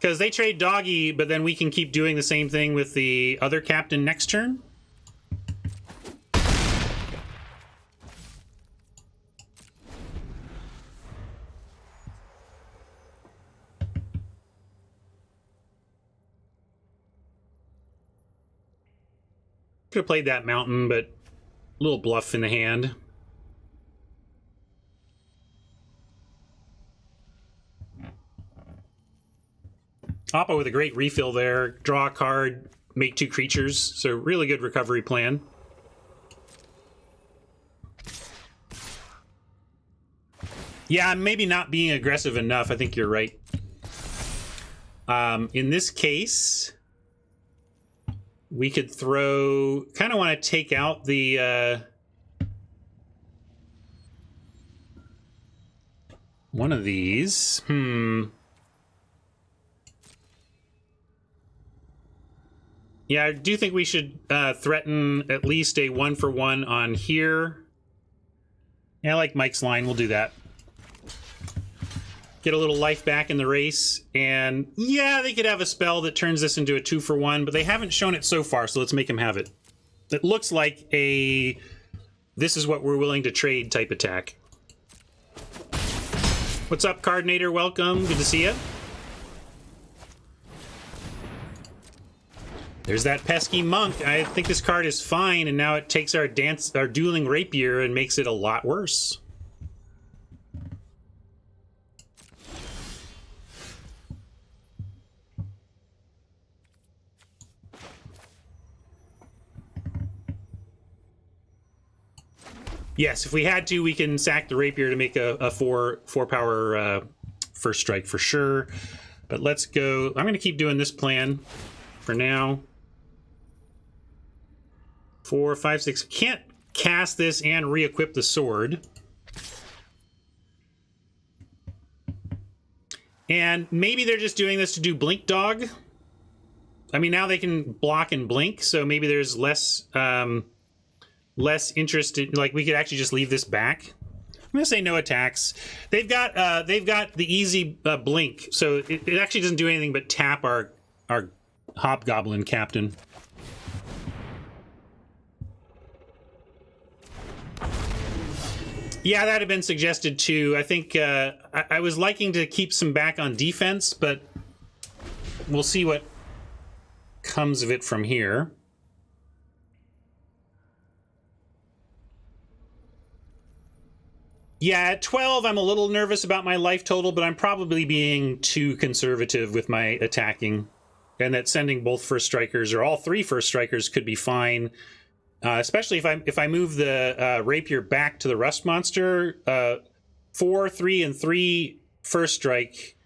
Because they trade doggy, but then we can keep doing the same thing with the other captain next turn. Could have played that mountain, but a little bluff in the hand. Oppo with a great refill there. Draw a card, make 2 creatures. So really good recovery plan. Yeah, I'm maybe not being aggressive enough. I think you're right. In this case... we could throw... kind of want to take out the... one of these. Yeah, I do think we should threaten at least a 1-for-1 on here. Yeah, I like Mike's line. We'll do that. Get a little life back in the race. And yeah, they could have a spell that turns this into a 2-for-1, but they haven't shown it so far, so let's make them have it. It looks like a this is what we're willing to trade type attack. What's up, Cardinator? Welcome. Good to see you. There's that pesky monk. I think this card is fine, and now it takes our dueling rapier and makes it a lot worse. Yes, if we had to, we can sack the rapier to make a 4-power first strike for sure. But let's go. I'm going to keep doing this plan for now. 4, 5, 6. Can't cast this and re-equip the sword. And maybe they're just doing this to do Blink Dog. I mean, now they can block and blink, so maybe there's less less interest in, like, we could actually just leave this back. I'm gonna say no attacks. They've got the easy blink, so it actually doesn't do anything but tap our Hobgoblin Captain. Yeah, that had been suggested too. I think I was liking to keep some back on defense, but we'll see what comes of it from here. Yeah, at 12, I'm a little nervous about my life total, but I'm probably being too conservative with my attacking. And that sending both first strikers, or all three first strikers, could be fine. Especially if I move the rapier back to the rust monster. 4, 3, and 3 first strike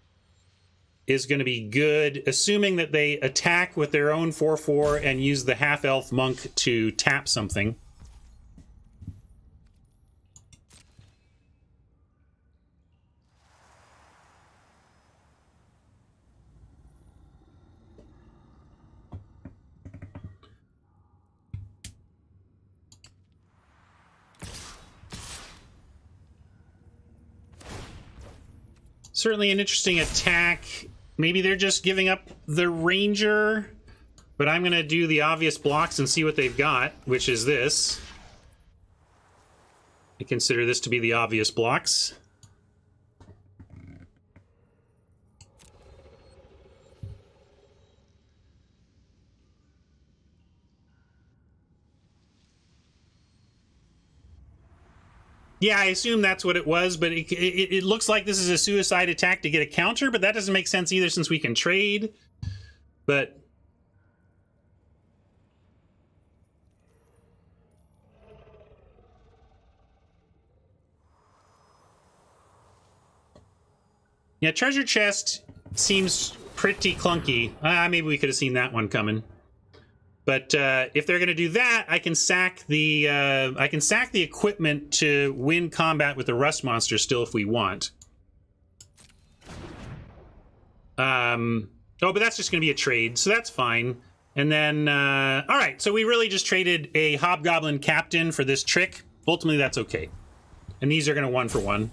is going to be good, assuming that they attack with their own 4/4 and use the half-elf monk to tap something. Certainly an interesting attack. Maybe they're just giving up the ranger, but I'm going to do the obvious blocks and see what they've got, which is this. I consider this to be the obvious blocks. Yeah, I assume that's what it was, but it looks like this is a suicide attack to get a counter, but that doesn't make sense either since we can trade. But yeah, treasure chest seems pretty clunky. Maybe we could have seen that one coming. But if they're going to do that, I can sack the equipment to win combat with the rust monster still if we want. Oh, but that's just going to be a trade, so that's fine. And then, all right, so we really just traded a Hobgoblin Captain for this trick. Ultimately, that's okay. And these are going to 1-for-1.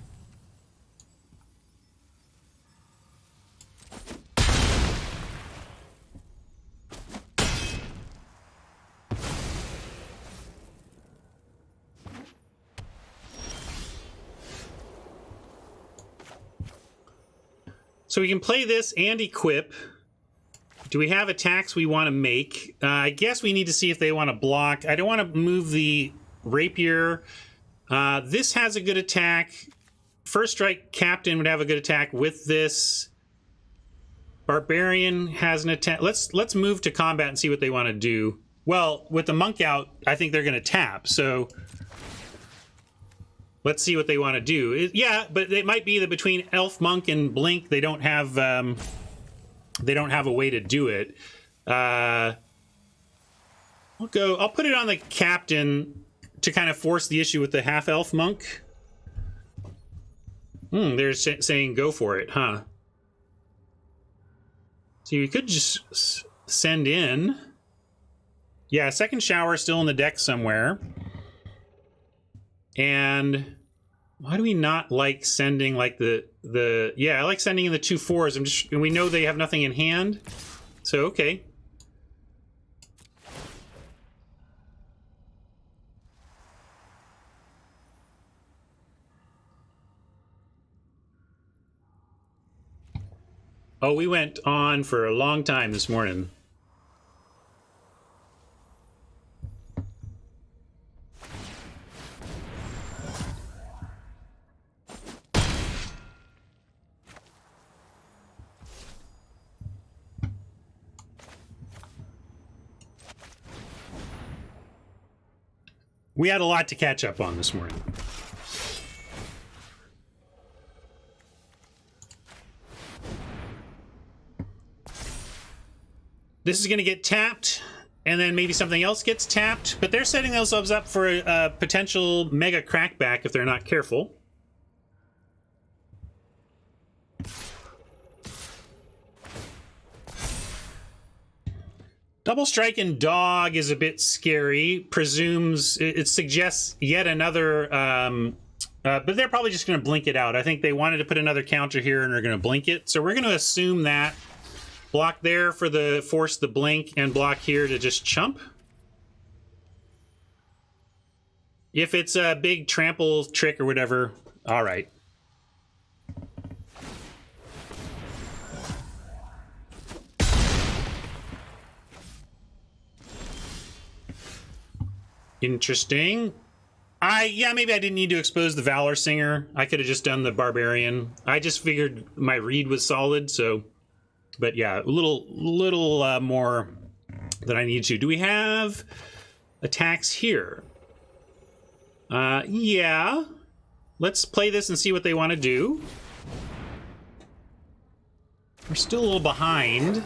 So we can play this and equip. Do we have attacks we want to make? I guess we need to see if they want to block. I don't want to move the rapier. This has a good attack. First strike captain would have a good attack with this. Barbarian has an attack. Let's move to combat and see what they want to do. Well, with the monk out, I think they're going to tap. So let's see what they want to do. Yeah, but it might be that between Elf, Monk, and Blink, they don't have a way to do it. I'll put it on the captain to kind of force the issue with the half Elf Monk. They're saying go for it, huh? So you could just send in. Yeah, second shower still in the deck somewhere. And why do we not like sending like yeah, I like sending in the 2 4s. And we know they have nothing in hand. So okay. Oh, we went on for a long time this morning. We had a lot to catch up on this morning. This is going to get tapped, and then maybe something else gets tapped, but they're setting themselves up for a potential mega crackback if they're not careful. Double strike and dog is a bit scary. Presumes it suggests yet another, but they're probably just going to blink it out. I think they wanted to put another counter here and are going to blink it. So we're going to assume that block there for the force the blink and block here to just chump. If it's a big trample trick or whatever, all right. Interesting. Yeah, maybe I didn't need to expose the Valor Singer. I could have just done the Barbarian. I just figured my read was solid, so... But yeah, a little more than I need to. Do we have attacks here? Yeah. Let's play this and see what they want to do. We're still a little behind.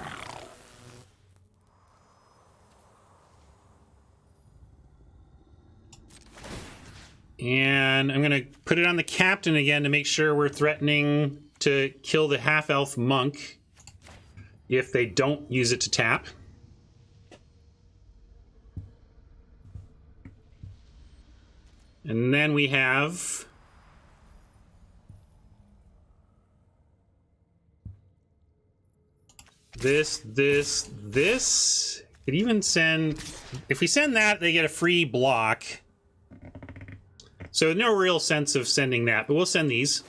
And I'm going to put it on the captain again to make sure we're threatening to kill the half-elf monk if they don't use it to tap. And then we have this. Could even send... If we send that, they get a free block. So no real sense of sending that, but we'll send these.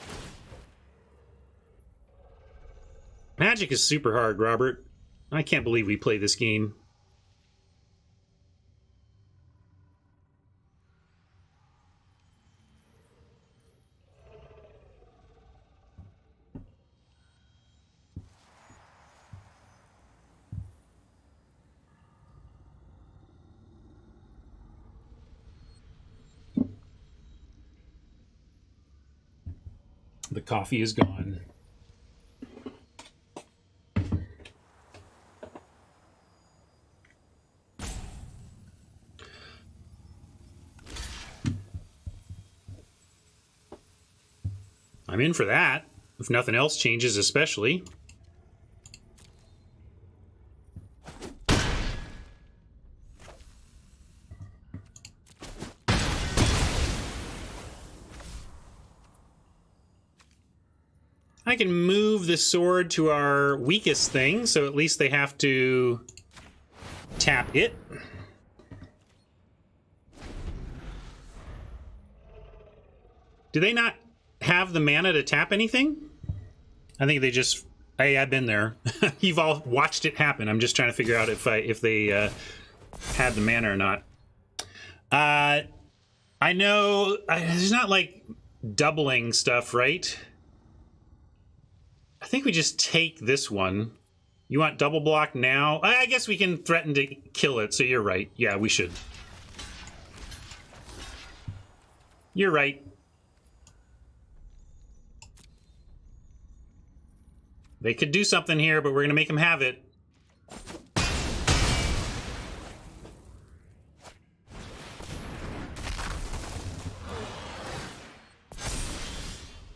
Magic is super hard, Robert. I can't believe we play this game. The coffee is gone. I'm in for that, if nothing else changes especially. I can move the sword to our weakest thing, so at least they have to tap it. Do they not have the mana to tap anything? I think they just... Hey, I've been there. You've all watched it happen. I'm just trying to figure out if they had the mana or not. I know... There's not, like, doubling stuff, right? I think we just take this one. You want double block now? I guess we can threaten to kill it, so you're right. Yeah, we should. You're right. They could do something here, but we're going to make them have it.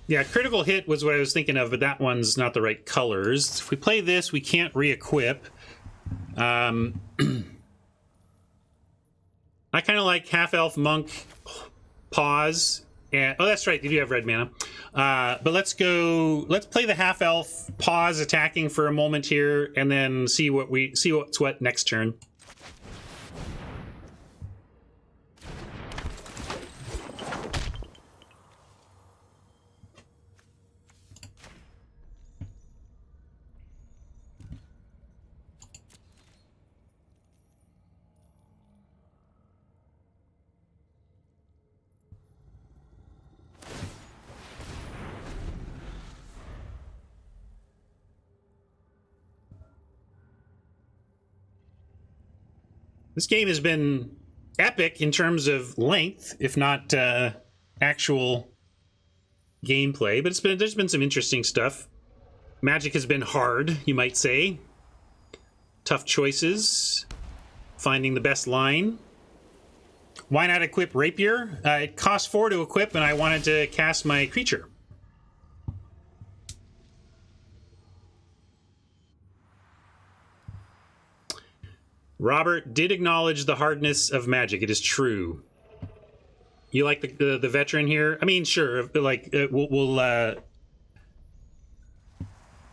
Yeah, critical hit was what I was thinking of, but that one's not the right colors. If we play this, we can't re-equip. I kind of like half-elf monk pause. And, oh, that's right, they do have red mana. But let's play the half-elf pause attacking for a moment here, and then see what's what next turn. This game has been epic in terms of length, if not actual gameplay, but there's been some interesting stuff. Magic has been hard, you might say. Tough choices. Finding the best line. Why not equip Rapier? It costs 4 to equip, and I wanted to cast my creature. Robert did acknowledge the hardness of Magic. It is true. You like the veteran here? I mean, sure. Like we'll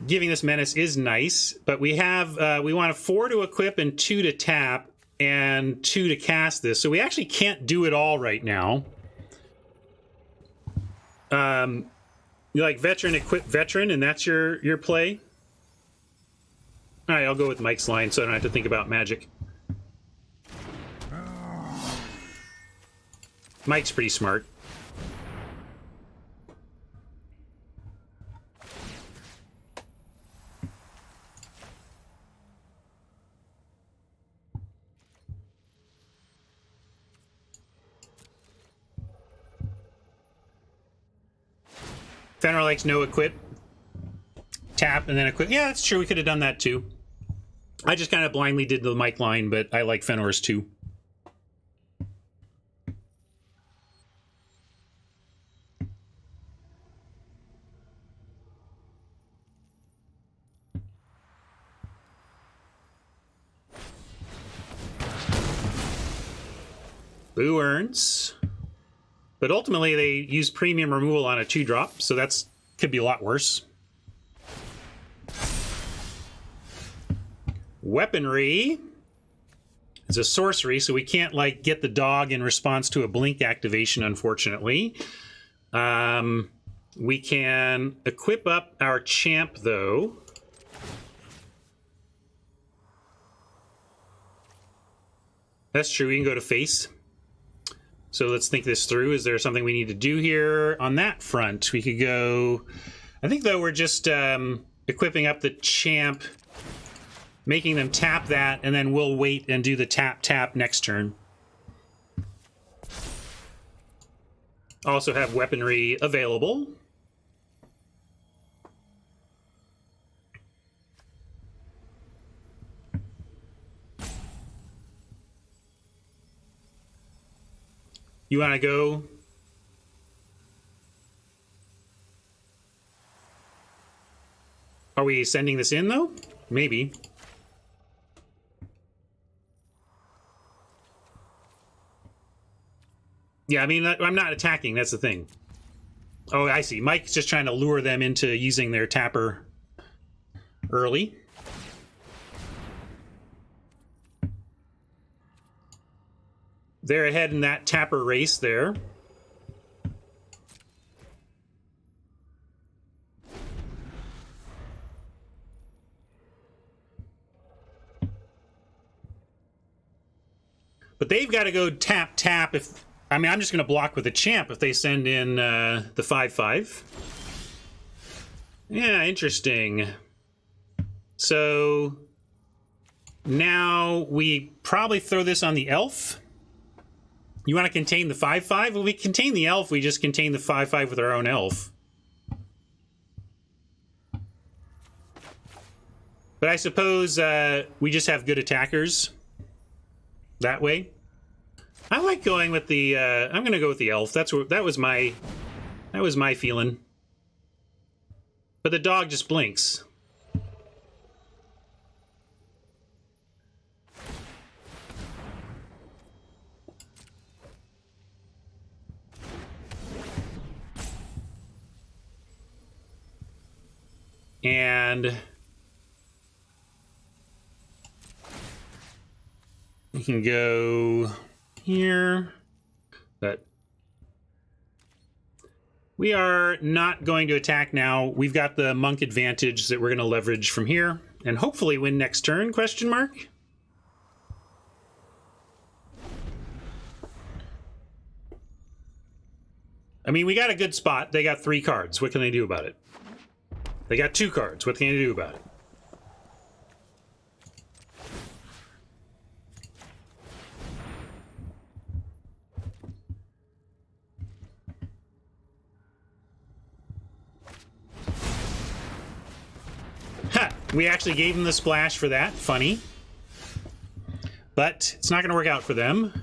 giving this menace is nice, but we have we want a 4 to equip and 2 to tap and 2 to cast this. So we actually can't do it all right now. You like veteran, equip veteran, and that's your play? All right, I'll go with Mike's line so I don't have to think about Magic. Mike's pretty smart. Fenrir likes no equip. Tap and then equip. Yeah, that's true. We could have done that too. I just kind of blindly did the Mike line, but I like Fenrir's too. Blue earns. But ultimately, they use premium removal on a 2-drop, so that's could be a lot worse. Weaponry is a sorcery, so we can't like get the dog in response to a blink activation, unfortunately. We can equip up our champ, though. That's true, we can go to face. So let's think this through. Is there something we need to do here on that front? We could go... I think, though, we're just equipping up the champ, making them tap that, and then we'll wait and do the tap-tap next turn. Also have weaponry available. You want to go? Are we sending this in, though? Maybe. Yeah, I mean, I'm not attacking. That's the thing. Oh, I see. Mike's just trying to lure them into using their tapper early. They're ahead in that tapper race there. But they've got to go tap if... I mean, I'm just going to block with the champ if they send in the 5/5. Yeah, interesting. So now we probably throw this on the elf. You want to contain the 5/5? Well, we contain the elf. We just contain the 5/5 with our own elf. But I suppose we just have good attackers that way. I like going with the. I'm going to go with the elf. That was my feeling. But the dog just blinks. And we can go here, but we are not going to attack now. We've got the monk advantage that we're going to leverage from here and hopefully win next turn, question mark. I mean, we got a good spot. They got 3 cards. What can they do about it? They got 2 cards. What can you do about it? Ha! We actually gave them the splash for that. Funny. But it's not going to work out for them.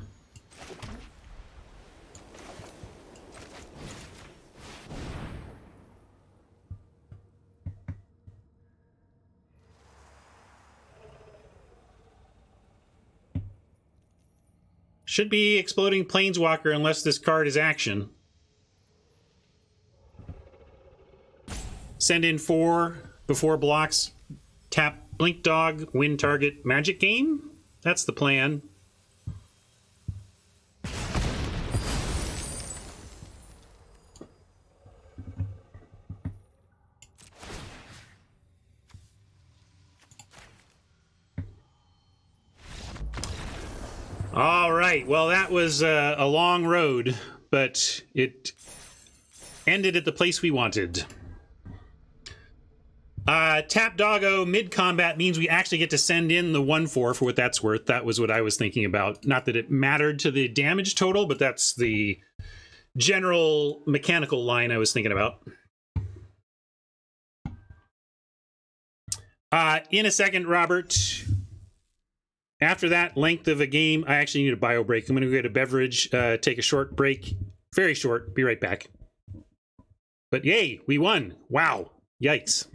Should be exploding Planeswalker unless this card is action. Send in 4 before blocks. Tap Blink Dog, win target Magic game? That's the plan. All right, well, that was a long road, but it ended at the place we wanted. Tap Doggo mid-combat means we actually get to send in the 1/4 for what that's worth. That was what I was thinking about. Not that it mattered to the damage total, but that's the general mechanical line I was thinking about. In a second, Robert. After that length of a game, I actually need a bio break. I'm going to go get a beverage, take a short break. Very short. Be right back. But yay, we won. Wow. Yikes.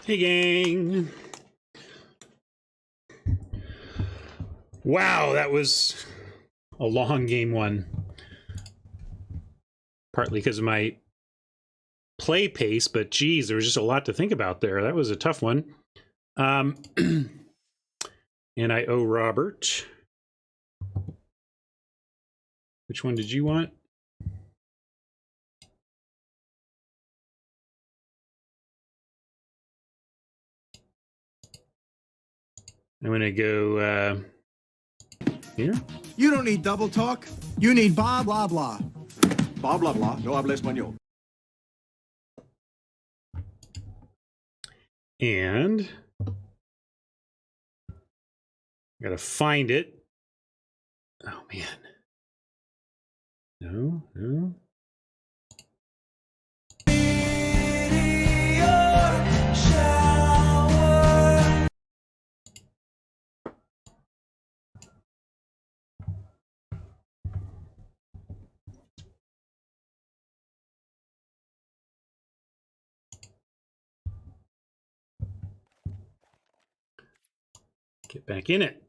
Hey, gang. Wow, that was a long game one. Partly because of my play pace, but geez, there was just a lot to think about there. That was a tough one. And I owe Robert. Which one did you want? I'm going to go here. You don't need double talk. You need blah, blah, blah. Blah, blah, blah. No habla español. And I gotta find it. Oh, man. No. Get back in it.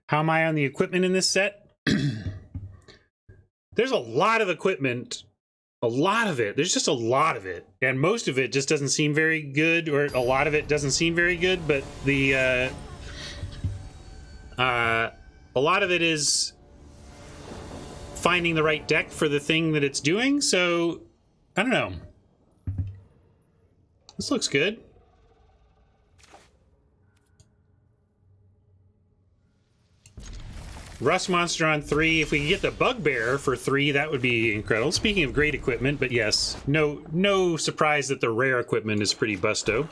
How am I on the equipment in this set? There's a lot of equipment. A lot of it. There's just a lot of it. And most of it just doesn't seem very good, or a lot of it doesn't seem very good, but the a lot of it is finding the right deck for the thing that it's doing. So I don't know. This looks good. Rust Monster on 3. If we could get the Bugbear for 3, that would be incredible. Speaking of great equipment, but yes, no surprise that the rare equipment is pretty busto.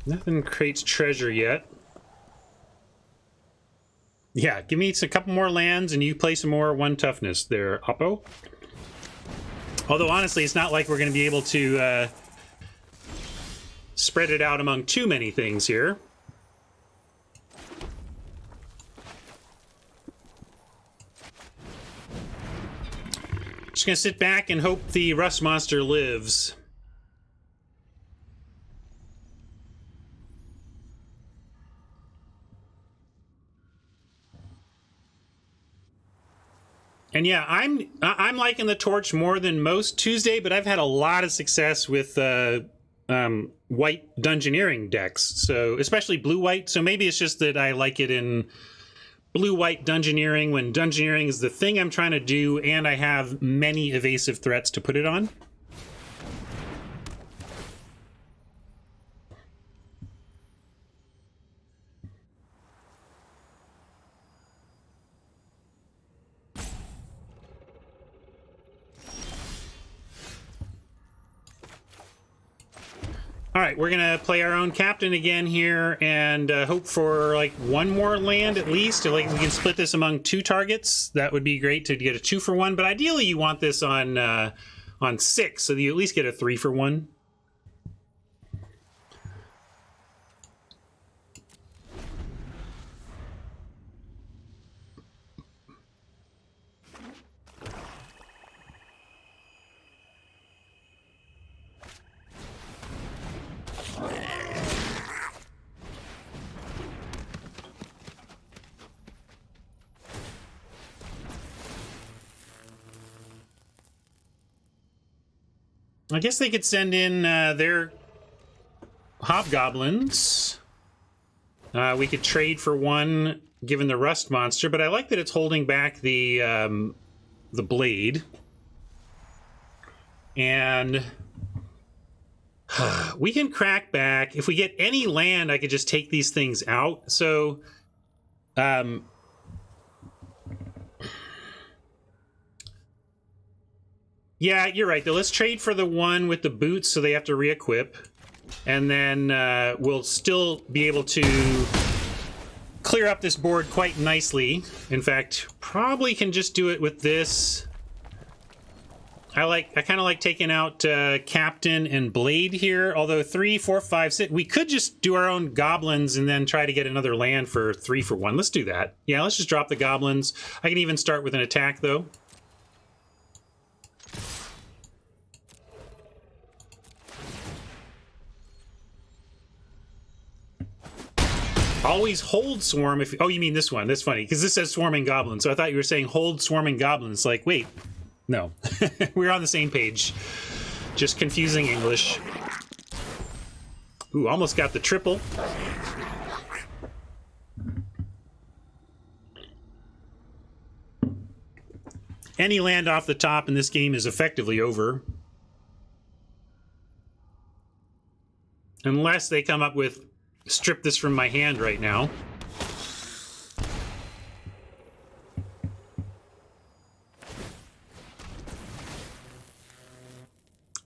Nothing creates treasure yet. Yeah, give me a couple more lands and you play some more 1 toughness there, Oppo. Although, honestly, it's not like we're going to be able to spread it out among too many things here. Just going to sit back and hope the Rust Monster lives. And yeah, I'm liking the Torch more than most Tuesday, but I've had a lot of success with white Dungeoneering decks, so especially blue-white. So maybe it's just that I like it in blue-white Dungeoneering when Dungeoneering is the thing I'm trying to do, and I have many evasive threats to put it on. All right, we're gonna play our own captain again here and hope for like 1 more land at least. Like we can split this among 2 targets. That would be great to get a 2-for-1. But ideally, you want this on 6, so that you at least get a 3-for-1. I guess they could send in their Hobgoblins. We could trade for 1 given the Rust Monster, but I like that it's holding back the blade. And we can crack back. If we get any land, I could just take these things out. So yeah, you're right, though. Let's trade for the 1 with the boots so they have to re-equip. And then we'll still be able to clear up this board quite nicely. In fact, probably can just do it with this. I kind of like taking out Captain and Blade here. Although 3, 4, 5, 6, we could just do our own Goblins and then try to get another land for 3-for-1. Let's do that. Yeah, let's just drop the Goblins. I can even start with an attack, though. Always hold swarm if... Oh, you mean this one. That's funny, because this says swarming goblins. So I thought you were saying hold swarming goblins. Like, wait. No. We're on the same page. Just confusing English. Ooh, almost got the triple. Any land off the top in this game is effectively over. Unless they come up with, strip this from my hand right now.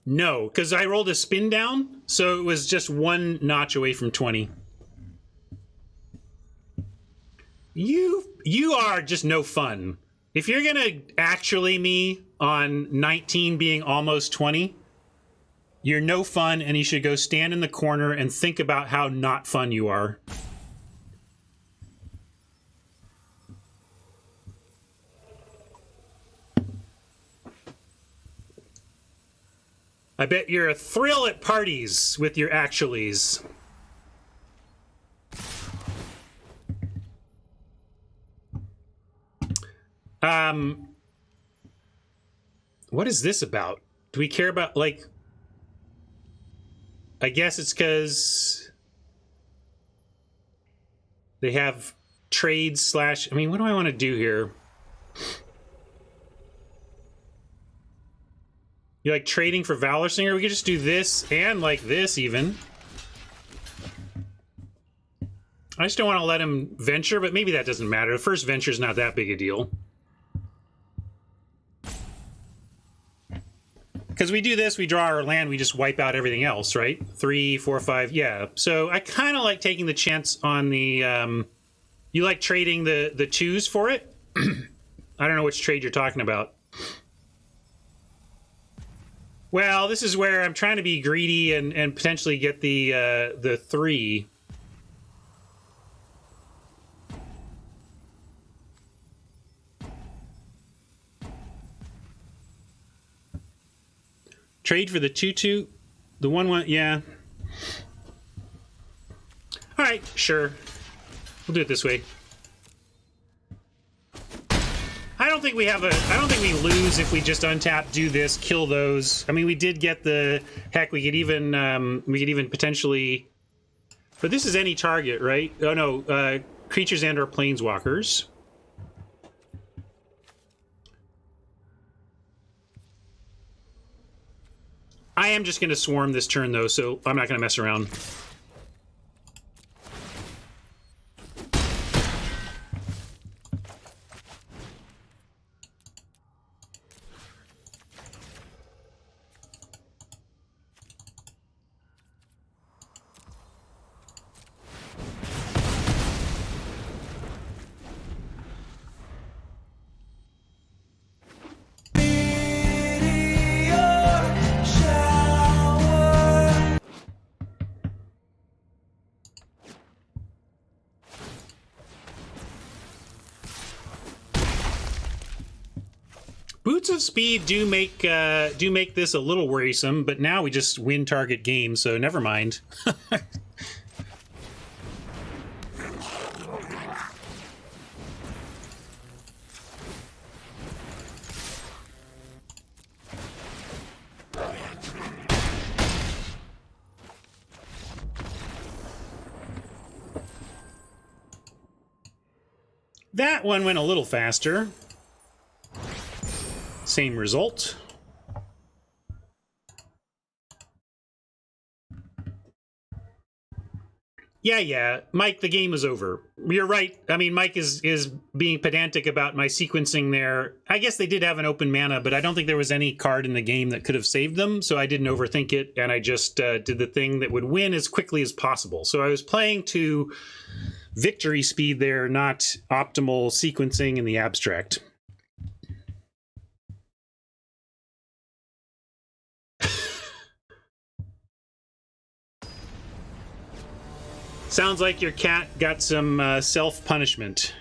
No, because I rolled a spin down, so it was just one notch away from 20. You are just no fun. If you're gonna actually me on 19 being almost 20, you're no fun, and you should go stand in the corner and think about how not fun you are. I bet you're a thrill at parties with your actuallys. What is this about? Do we care about, like... I guess it's because they have trades slash... I mean, what do I want to do here? You like trading for Valor Singer? We could just do this and like this even. I just don't want to let him venture, but maybe that doesn't matter. The first venture is not that big a deal. Because we do this, we draw our land, we just wipe out everything else, right? 3, 4, 5, yeah. So I kind of like taking the chance on the... you like trading the twos for it? I don't know which trade you're talking about. Well, this is where I'm trying to be greedy and potentially get the 3. Trade for the 2/2, the 1/1, yeah. All right, sure. We'll do it this way. I don't think we have a... I don't think we lose if we just untap, do this, kill those. I mean, we did get the... Heck, we could even potentially... But this is any target, right? Oh, no. Creatures and or planeswalkers. I am just going to swarm this turn, though, so I'm not going to mess around. Boots of Speed do make this a little worrisome, but now we just win target games, so never mind. That one went a little faster. Same result. Yeah, Mike, the game is over. You're right. I mean, Mike is being pedantic about my sequencing there. I guess they did have an open mana, but I don't think there was any card in the game that could have saved them, so I didn't overthink it, and I just did the thing that would win as quickly as possible. So I was playing to victory speed there, not optimal sequencing in the abstract. Sounds like your cat got some self-punishment.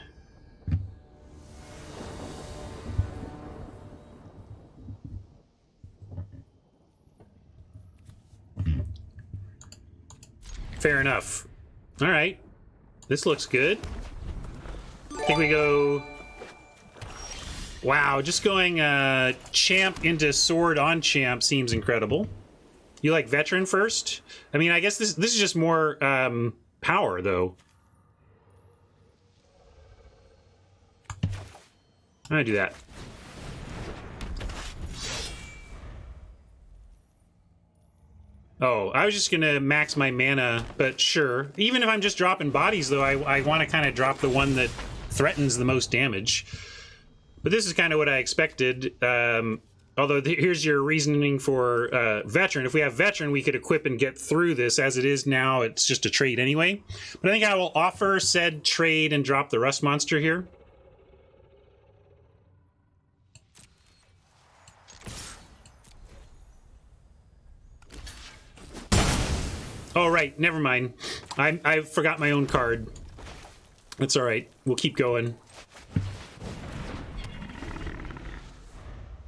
Fair enough. All right. This looks good. I think we go... Wow, just going champ into sword on champ seems incredible. You like veteran first? I mean, I guess this is just more power, though. I'm gonna do that. Oh, I was just gonna max my mana, but sure. Even if I'm just dropping bodies, though, I want to kind of drop the one that threatens the most damage. But this is kind of what I expected. Although here's your reasoning for veteran. If we have veteran, we could equip and get through this. As it is now, it's just a trade anyway. But I think I will offer said trade and drop the rust monster here. Oh, right. Never mind. I forgot my own card. That's all right. We'll keep going.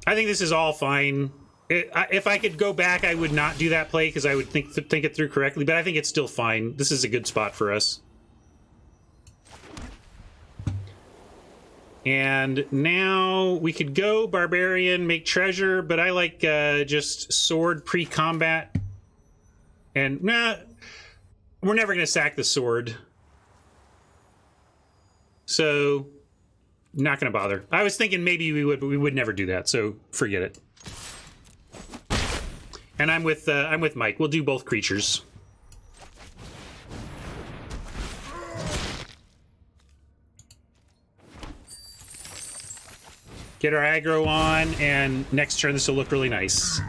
I think this is all fine. If I could go back, I would not do that play because I would think it through correctly, but I think it's still fine. This is a good spot for us. And now we could go Barbarian, make treasure, but I like just sword pre-combat. And nah, we're never going to sack the sword. So, not going to bother. I was thinking maybe we would, but we would never do that, so forget it. And I'm with Mike. We'll do both creatures. Get our aggro on, and next turn this will look really nice.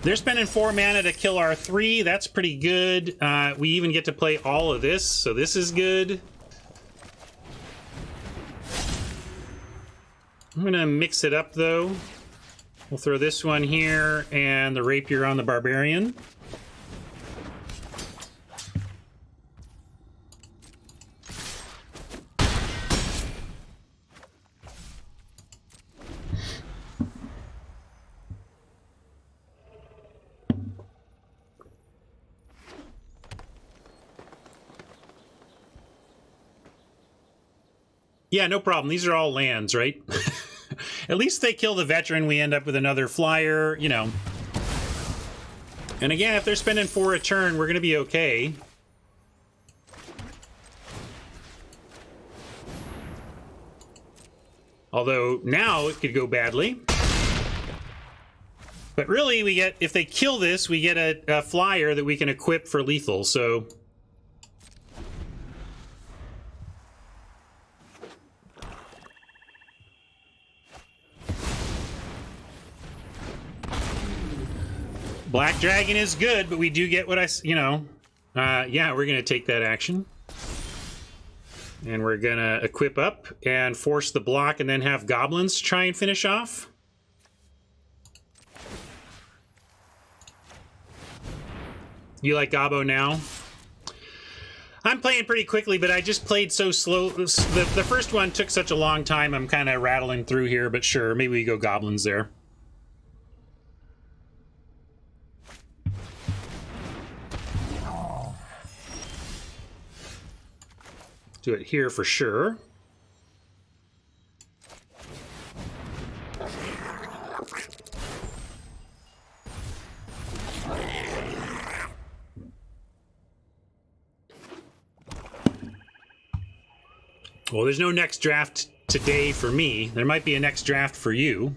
They're spending 4 mana to kill our 3. That's pretty good. We even get to play all of this, so this is good. I'm gonna mix it up, though. We'll throw this one here, and the Rapier on the Barbarian. Yeah, no problem. These are all lands, right? At least they kill the veteran. We end up with another flyer, you know. And again, if they're spending 4 a turn, we're going to be okay. Although now it could go badly. But really, we get, if they kill this, we get a flyer that we can equip for lethal, so... Black Dragon is good, but we do get what yeah, we're going to take that action. And we're going to equip up and force the block and then have goblins try and finish off. You like Gobbo now? I'm playing pretty quickly, but I just played so slow. The first one took such a long time, I'm kind of rattling through here, but sure, maybe we go goblins there. Do it here for sure. Well, there's no next draft today for me. There might be a next draft for you.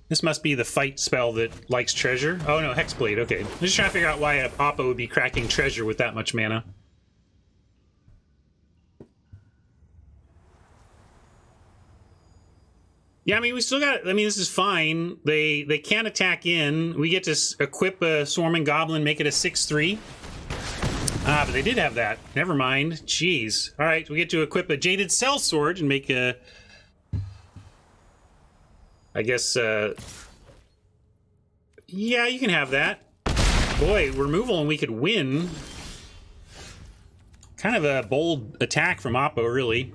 This must be the fight spell that likes treasure. Oh no, Hexblade, okay. I'm just trying to figure out why a Oppo would be cracking treasure with that much mana. Yeah, I mean, we still got... I mean, this is fine. They can't attack in. We get to equip a Swarming Goblin, make it a 6/3. Ah, but they did have that. Never mind. Jeez. All right, we get to equip a Jaded Sellsword and make a... I guess, yeah, you can have that. Boy, removal and we could win. Kind of a bold attack from Oppo, really.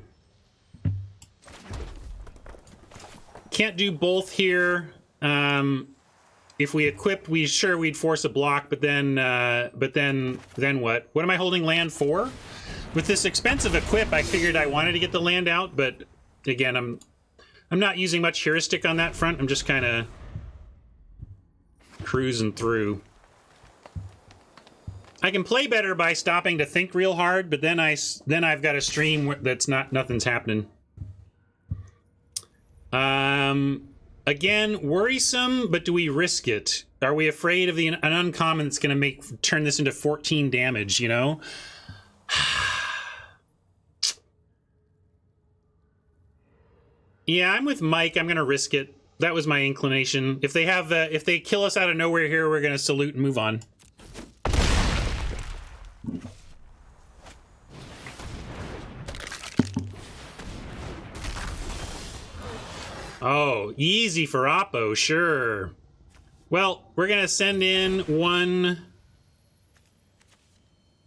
can't do both here. If we equipped, we'd force a block, but then what? What am I holding land for? With this expensive equip, I figured I wanted to get the land out, but again, I'm not using much heuristic on that front. I'm just kind of cruising through. I can play better by stopping to think real hard, but then I've got a stream that's nothing's happening. Again, worrisome, but do we risk it? Are we afraid of an uncommon that's going to turn this into 14 damage, you know? Yeah, I'm with Mike. I'm going to risk it. That was my inclination. If they kill us out of nowhere here, we're going to salute and move on. Oh, easy for Oppo, sure. Well, we're going to send in one...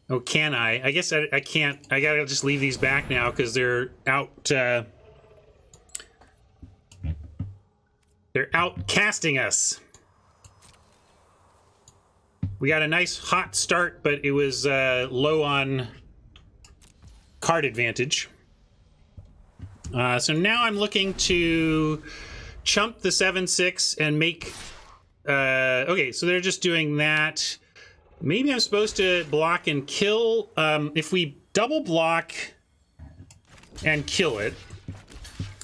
Oh, can I? I guess I can't. I got to just leave these back now because they're out... they're outcasting us. We got a nice hot start, but it was low on card advantage. So now I'm looking to chump the 7/6 and make... okay, so they're just doing that. Maybe I'm supposed to block and kill. If we double block and kill it,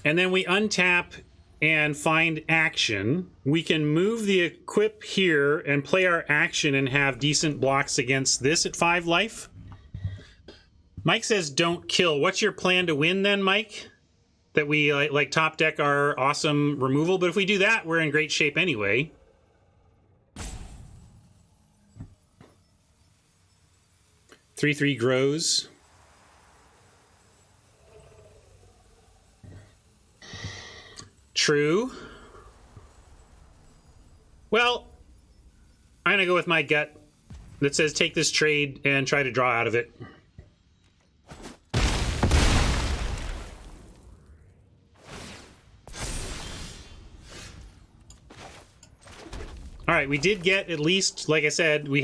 and then we untap and find action, we can move the equip here and play our action and have decent blocks against this at 5 life. Mike says don't kill. What's your plan to win then, Mike? That we like top deck our awesome removal, but if we do that, we're in great shape anyway. Three grows. True. Well, I'm gonna go with my gut that says take this trade and try to draw out of it. All right, we did get at least, like I said, we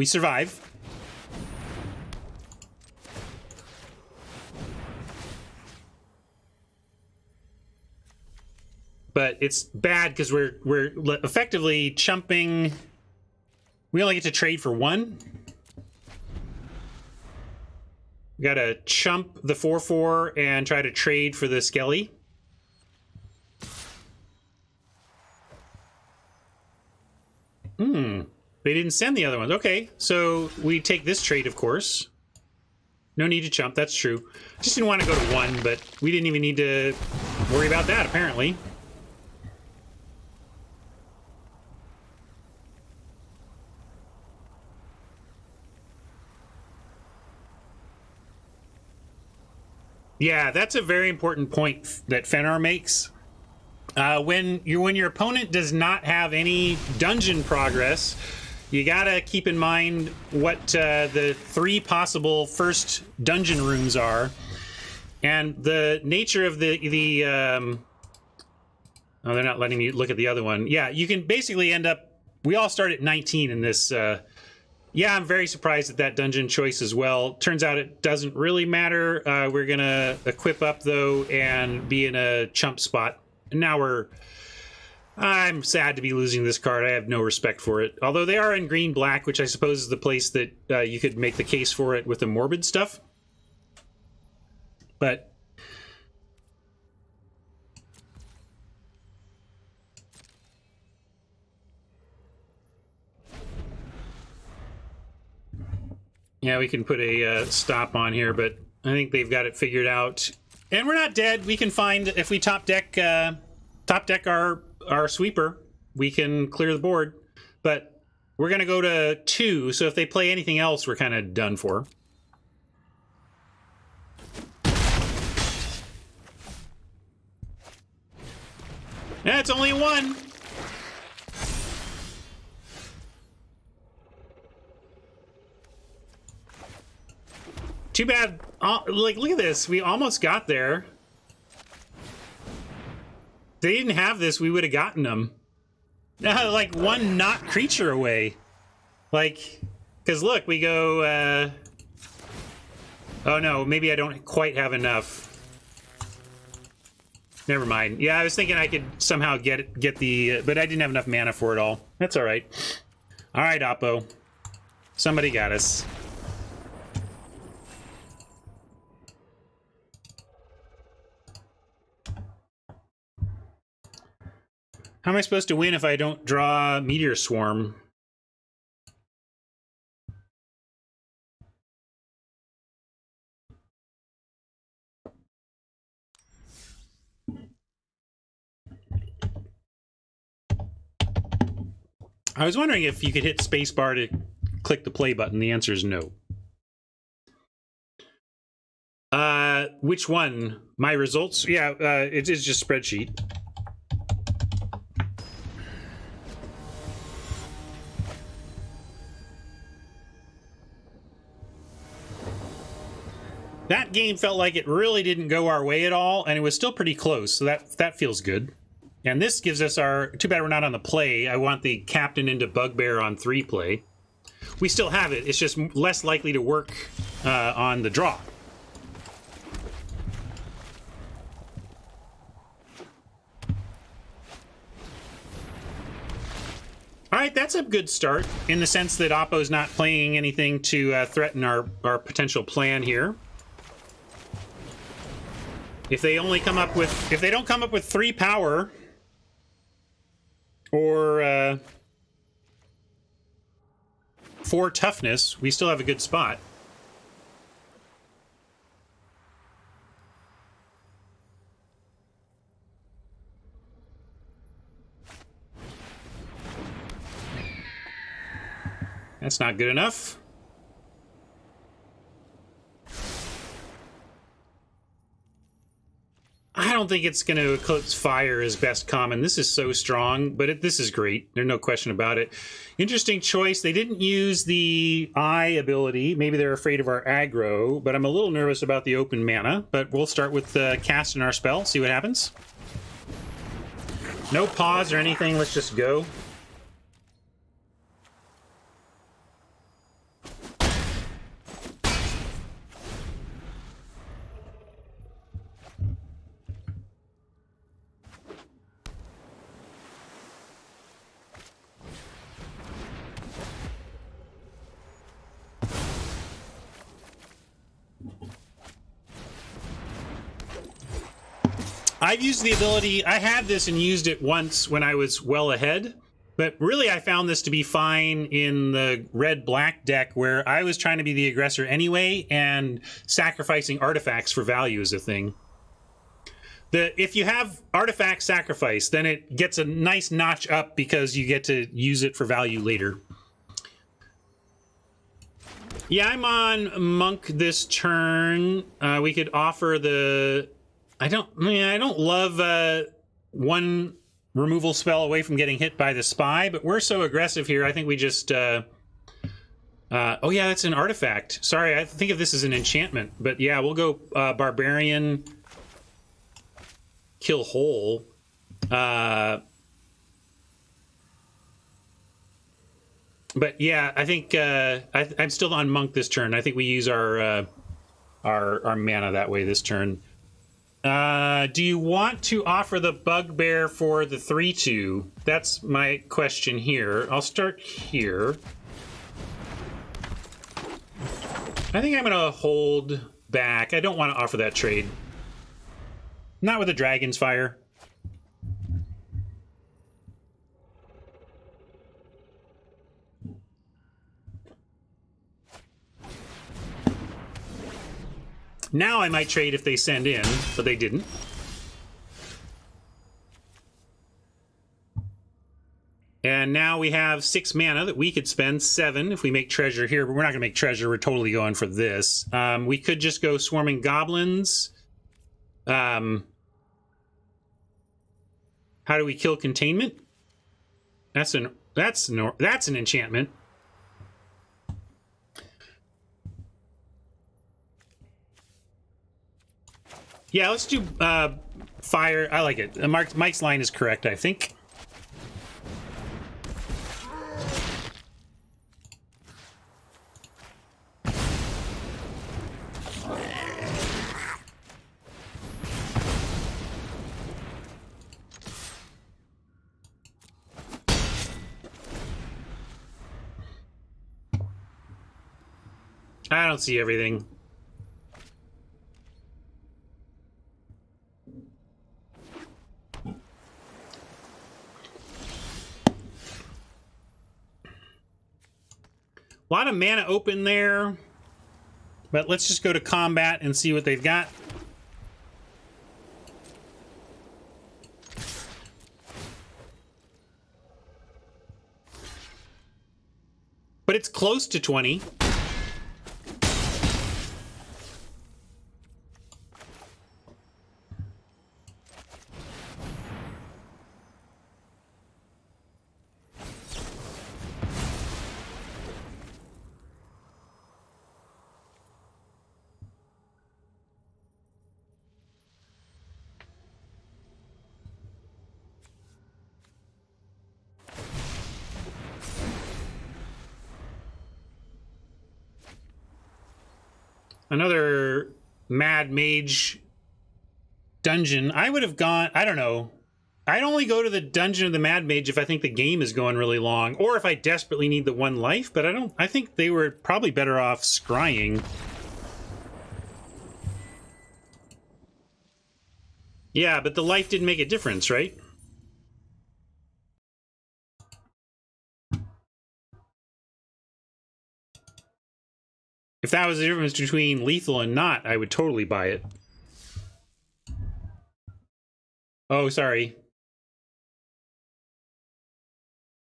survive. But it's bad because we're effectively chumping. We only get to trade for 1. We gotta chump the 4/4 and try to trade for the Skelly. They didn't send the other ones. Okay, so we take this trade, of course. No need to chump, that's true. Just didn't want to go to 1, but we didn't even need to worry about that, apparently. Yeah, that's a very important point that Fenrir makes. When your opponent does not have any dungeon progress, you gotta keep in mind what the 3 possible first dungeon rooms are, and the nature of the oh, they're not letting me look at the other one. Yeah, you can basically end up. We all start at 19 in this. Yeah, I'm very surprised at that dungeon choice as well. Turns out it doesn't really matter. We're gonna equip up though and be in a chump spot. And now I'm sad to be losing this card. I have no respect for it. Although they are in green-black, which I suppose is the place that you could make the case for it with the morbid stuff. But... yeah, we can put a stop on here, but I think they've got it figured out. And we're not dead. We can find, if we top deck our sweeper, we can clear the board. But we're going to go to 2, so if they play anything else, we're kind of done for. Yeah, it's only 1. Too bad. Like, look at this. We almost got there. they didn't have this, we would have gotten them. Like one not creature away. Like, because look, we go, oh no, maybe I don't quite have enough. Never mind. Yeah, I was thinking I could somehow get the, but I didn't have enough mana for it all. That's all right. All right, Oppo. Somebody got us. How am I supposed to win if I don't draw Meteor Swarm? I was wondering if you could hit spacebar to click the play button. The answer is no. Which one? My results? Yeah, it is just spreadsheet. That game felt like it really didn't go our way at all, and it was still pretty close, so that feels good. And this gives us our... Too bad we're not on the play. I want the Captain into Bugbear on 3 play. We still have it. It's just less likely to work on the draw. All right, that's a good start in the sense that Oppo's not playing anything to threaten our potential plan here. If they only come up with... If they don't come up with 3 power... or 4 toughness, we still have a good spot. That's not good enough. I don't think it's going to eclipse fire as best common. This is so strong, but this is great. There's no question about it. Interesting choice. They didn't use the eye ability. Maybe they're afraid of our aggro, but I'm a little nervous about the open mana. But we'll start with casting our spell, see what happens. No pause or anything. Let's just go. I've used the ability, I had this and used it once when I was well ahead, but really I found this to be fine in the red-black deck where I was trying to be the aggressor anyway, and sacrificing artifacts for value is a thing. If you have artifact sacrifice, then it gets a nice notch up because you get to use it for value later. Yeah, I'm on Monk this turn. We could offer the... I don't love one removal spell away from getting hit by the spy, but we're so aggressive here. I think we just... oh yeah, that's an artifact. Sorry, I think of this as an enchantment. But yeah, we'll go Barbarian, kill Hole. But yeah, I think I'm still on Monk this turn. I think we use our mana that way this turn. Do you want to offer the Bugbear for the 3/2? That's my question here. I'll start here. I think I'm going to hold back. I don't want to offer that trade. Not with the Dragon's Fire. Now I might trade if they send in, but they didn't. And now we have 6 mana that we could spend, 7 if we make treasure here, but we're not going to make treasure. We're totally going for this. We could just go Swarming Goblins. How do we kill Containment? That's an enchantment. Yeah, let's do fire. I like it. Mike's line is correct, I think. I don't see everything. A lot of mana open there, but let's just go to combat and see what they've got. But it's close to 20. Another Mad Mage dungeon. I would have gone, I don't know. I'd only go to the dungeon of the Mad Mage if I think the game is going really long, or if I desperately need the one life, but I think they were probably better off scrying. Yeah, but the life didn't make a difference, right? If that was the difference between lethal and not, I would totally buy it. Oh, sorry.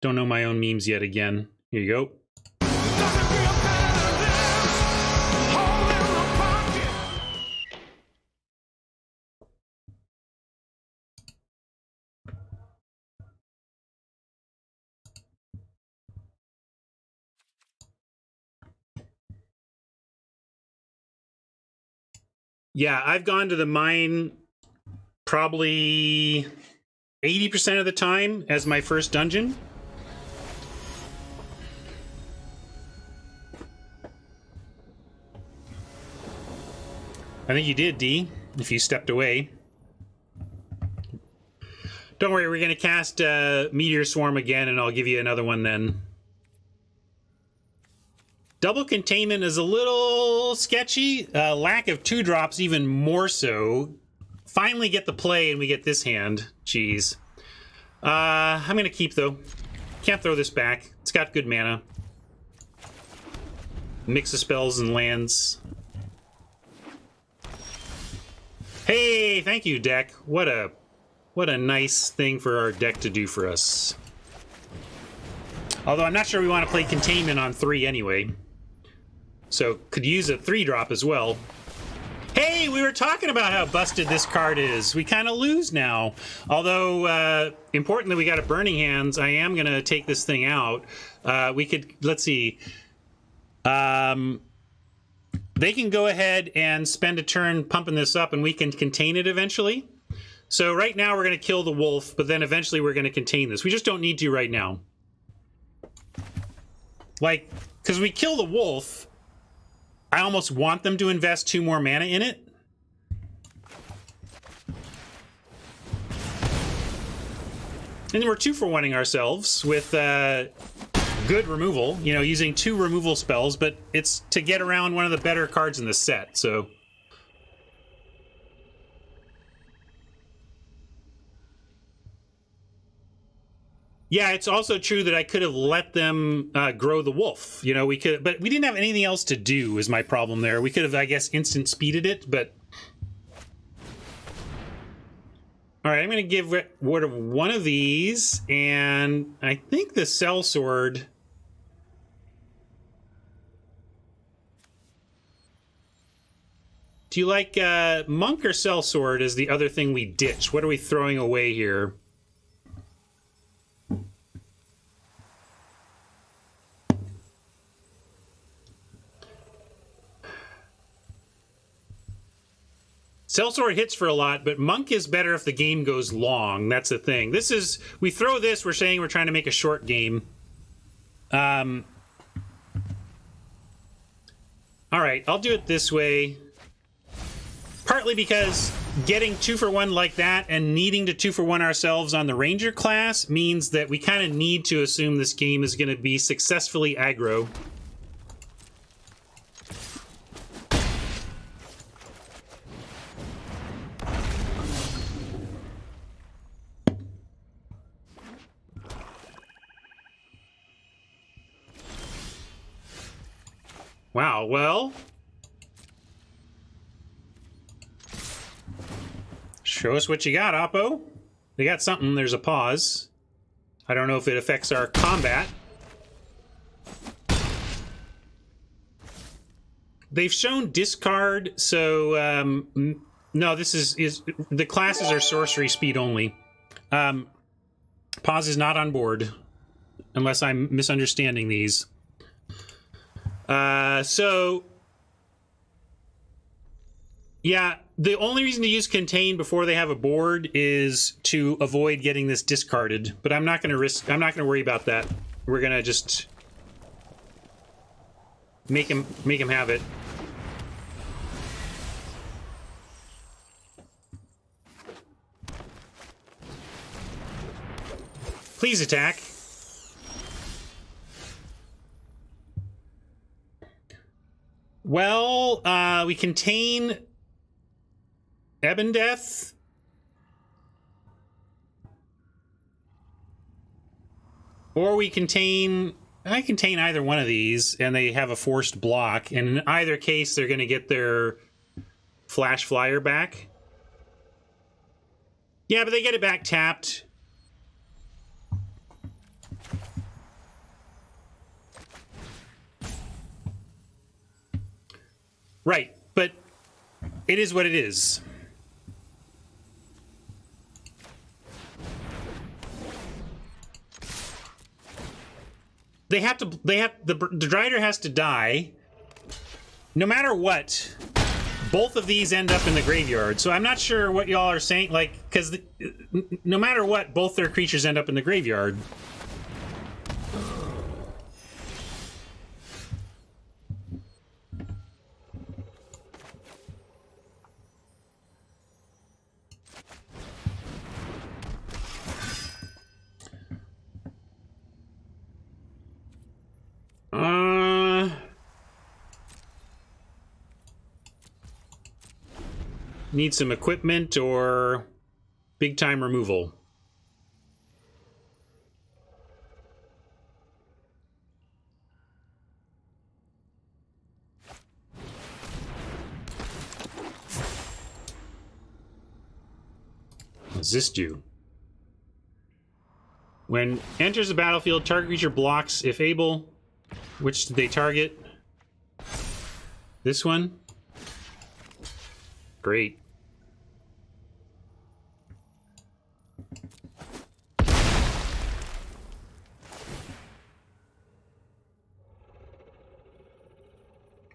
Don't know my own memes yet again. Here you go. Yeah, I've gone to the mine probably 80% of the time as my first dungeon. I think you did, D, if you stepped away. Don't worry, we're going to cast Meteor Swarm again, and I'll give you another one then. Double containment is a little sketchy. Lack of 2-drops even more so. Finally get the play and we get this hand. Jeez. I'm going to keep, though. Can't throw this back. It's got good mana. Mix of spells and lands. Hey, thank you, deck. What a nice thing for our deck to do for us. Although I'm not sure we want to play containment on 3 anyway. So could use a 3-drop as well. Hey, we were talking about how busted this card is. We kind of lose now. Although, importantly, we got a Burning Hands. I am going to take this thing out. We could, let's see. They can go ahead and spend a turn pumping this up, and we can contain it eventually. So right now we're going to kill the wolf, but then eventually we're going to contain this. We just don't need to right now. Like, because we kill the wolf, I almost want them to invest 2 more mana in it. And then we're 2-for-1ing ourselves with good removal, you know, using 2 removal spells, but it's to get around one of the better cards in the set, so. Yeah, it's also true that I could have let them grow the wolf. You know, we could, but we didn't have anything else to do is my problem there. We could have, I guess, instant speeded it, but. All right, I'm going to give rid of one of these, and I think the sellsword. Do you like monk or sellsword is the other thing we ditch? What are we throwing away here? Sellsword hits for a lot, but Monk is better if the game goes long. That's the thing. This is, we throw this, we're saying we're trying to make a short game. All right, I'll do it this way. Partly because getting 2-for-1 like that and needing to 2-for-1 ourselves on the Ranger class means that we kind of need to assume this game is going to be successfully aggro. Wow, well... Show us what you got, Oppo. We got something. There's a pause. I don't know if it affects our combat. They've shown discard, so... no, this is... The classes are sorcery speed only. Pause is not on board. Unless I'm misunderstanding these. So, yeah, the only reason to use contain before they have a board is to avoid getting this discarded. But I'm not going to worry about that. We're going to just make him have it. Please attack. Well, we contain Ebondeath. Or we contain... I contain either one of these, and they have a forced block. And in either case, they're going to get their Flash Flyer back. Yeah, but they get it back tapped. Right, but it is what it is. The Drider has to die. No matter what, both of these end up in the graveyard. So I'm not sure what y'all are saying, like, because no matter what, both their creatures end up in the graveyard. Need some equipment or big time removal. Resist you. When enters the battlefield, target creature blocks if able. Which did they target? This one? Great.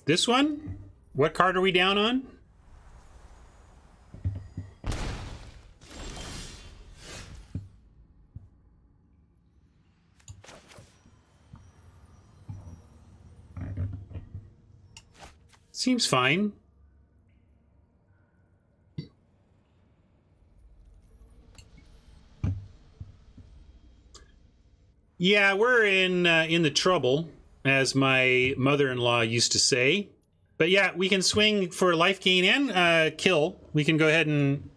This one? What card are we down on? Seems fine. Yeah, we're in the trouble, as my mother-in-law used to say. But yeah, we can swing for life gain and kill. We can go ahead and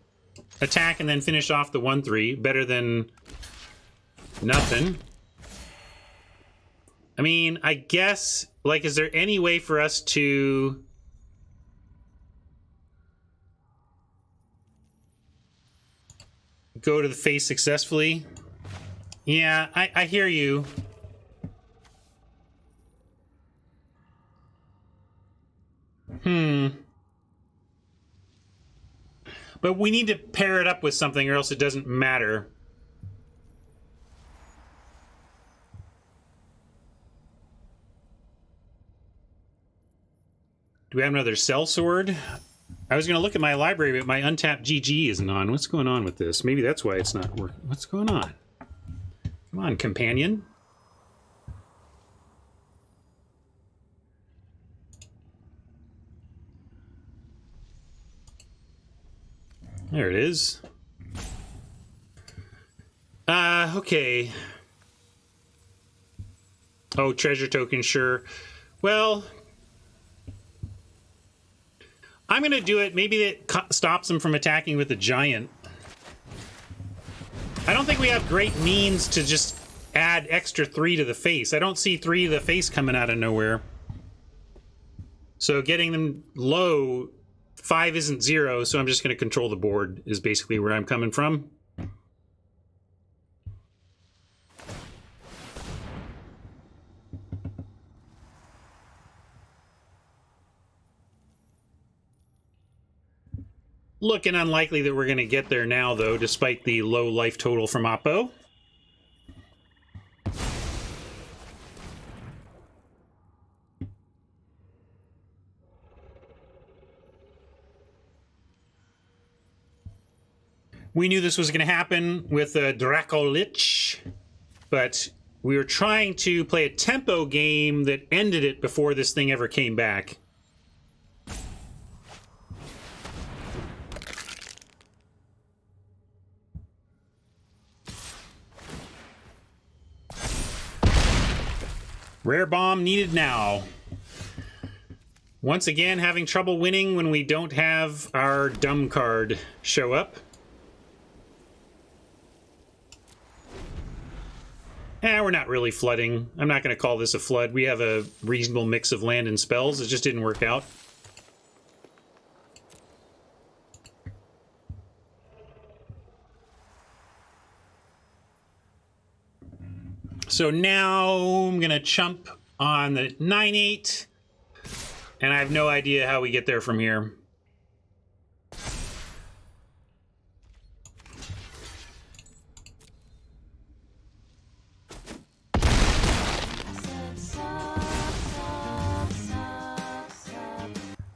attack and then finish off the 1/3. Better than nothing. I mean, I guess, like, is there any way for us to... go to the face successfully? Yeah, I hear you. But we need to pair it up with something or else it doesn't matter. Do we have another sellsword? I was going to look at my library, but my untapped GG isn't on. What's going on with this? Maybe that's why it's not working. What's going on? Come on, companion. There it is. Okay. Oh, treasure token, sure. Well, I'm going to do it. Maybe it stops them from attacking with the giant. I don't think we have great means to just add extra 3 to the face. I don't see 3 to the face coming out of nowhere. So getting them low, 5 isn't 0, so I'm just going to control the board is basically where I'm coming from. Looking unlikely that we're going to get there now, though, despite the low life total from Oppo. We knew this was going to happen with Dracolich, but we were trying to play a tempo game that ended it before this thing ever came back. Rare bomb needed now. Once again, having trouble winning when we don't have our dumb card show up. We're not really flooding. I'm not going to call this a flood. We have a reasonable mix of land and spells. It just didn't work out. So now I'm going to chump on the 9-8, and I have no idea how we get there from here.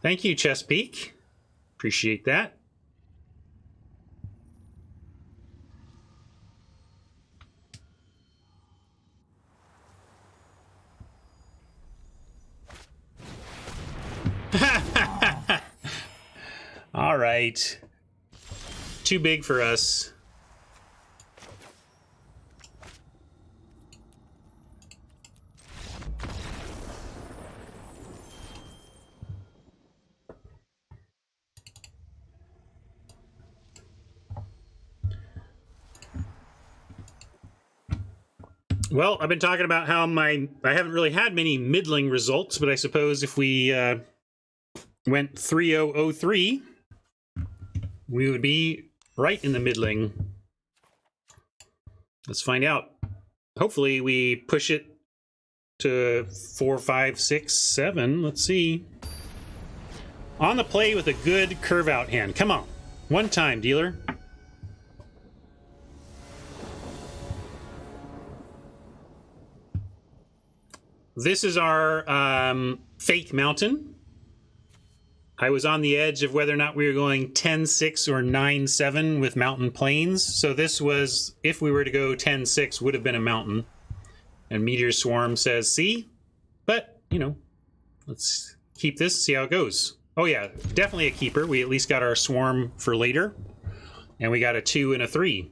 Thank you, Chesapeake. Appreciate that. All right. Too big for us. Well, I've been talking about how I haven't really had many middling results, but I suppose if we went 3-0-0-3, we would be right in the middling. Let's find out. Hopefully we push it to 4, 5, 6, 7. Let's see. On the play with a good curve out hand. Come on. One time, dealer. This is our fake mountain. I was on the edge of whether or not we were going 10-6 or 9-7 with mountain plains. So this was, if we were to go 10-6, would have been a mountain. And Meteor Swarm says, see? But, you know, let's keep this, see how it goes. Oh yeah, definitely a keeper. We at least got our swarm for later. And we got a 2 and a 3.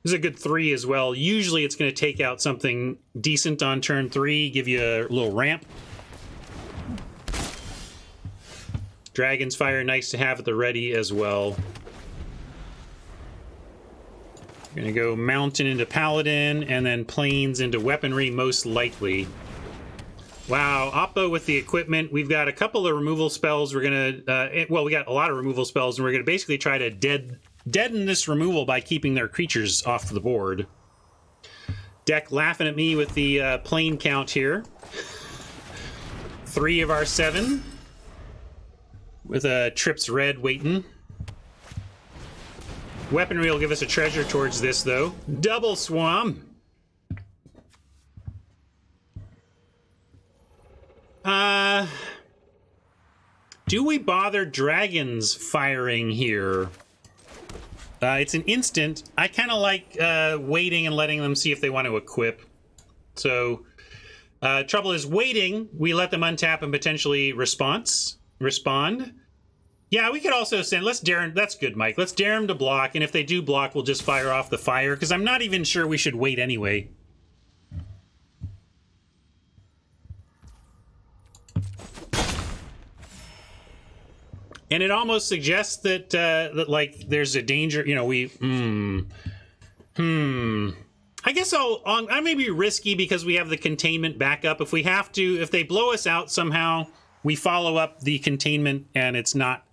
This is a good 3 as well. Usually it's going to take out something decent on turn 3, give you a little ramp. Dragon's Fire, nice to have at the ready as well. We're going to go Mountain into Paladin, and then Plains into Weaponry, most likely. Wow, Oppo with the equipment. We've got a couple of removal spells. We're going to... well, we got a lot of removal spells, and we're going to basically try to deaden this removal by keeping their creatures off the board. Deck laughing at me with the plane count here. 3 of our 7. With a Trips Red waiting. Weaponry will give us a treasure towards this, though. Double Swam. Do we bother dragons firing here? It's an instant. I kind of like waiting and letting them see if they want to equip. So, trouble is waiting. We let them untap and potentially respond. Yeah, we could also send, let's dare, that's good, Mike. Let's dare them to block, and if they do block, we'll just fire off the fire, because I'm not even sure we should wait anyway. And it almost suggests that, that like, there's a danger, you know, I guess I may be risky because we have the containment backup. If we have to, if they blow us out somehow, we follow up the containment and it's not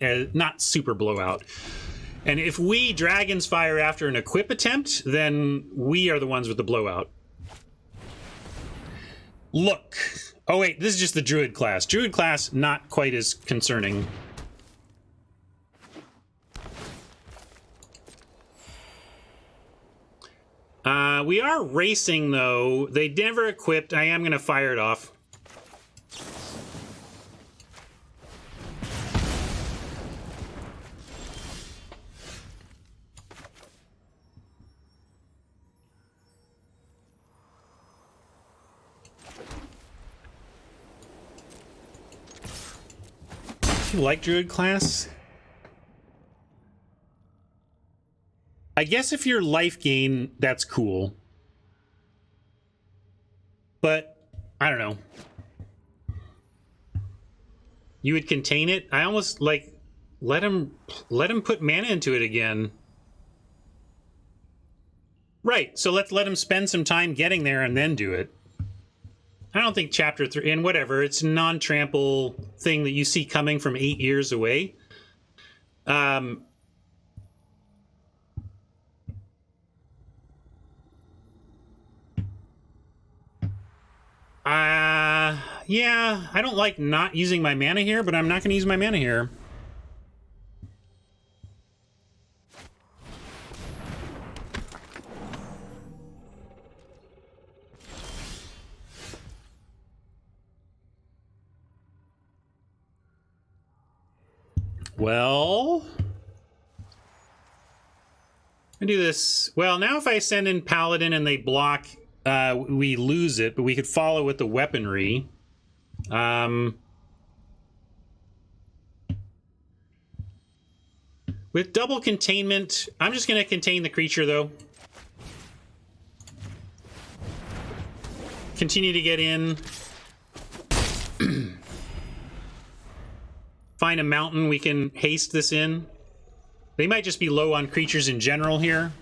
super blowout. And if we dragons fire after an equip attempt, then we are the ones with the blowout. Look. Oh wait, this is just the druid class. Druid class, not quite as concerning. We are racing, though. They never equipped. I am going to fire it off. Do you like Druid class? I guess if you're life gain, that's cool. But, I don't know. You would contain it? I almost, like, let him put mana into it again. Right, so let's let him spend some time getting there and then do it. I don't think Chapter 3, and whatever, it's a non-trample thing that you see coming from 8 years away. Yeah, I don't like not using my mana here, but I'm not going to use my mana here. Well, I do this. Well, now if I send in Paladin and they block, we lose it, but we could follow with the weaponry. With double containment, I'm just going to contain the creature, though. Continue to get in. Find a mountain, we can haste this in. They might just be low on creatures in general here.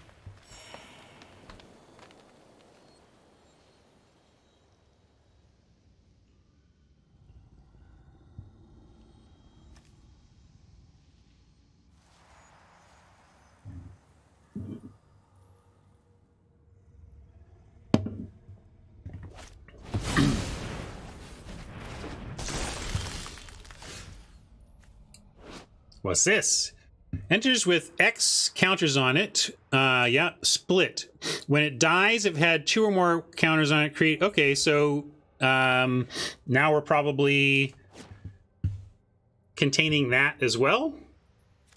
What's this? Enters with X counters on it. Yeah, split. When it dies, if it had 2 or more counters on it, create... Okay, so now we're probably containing that as well.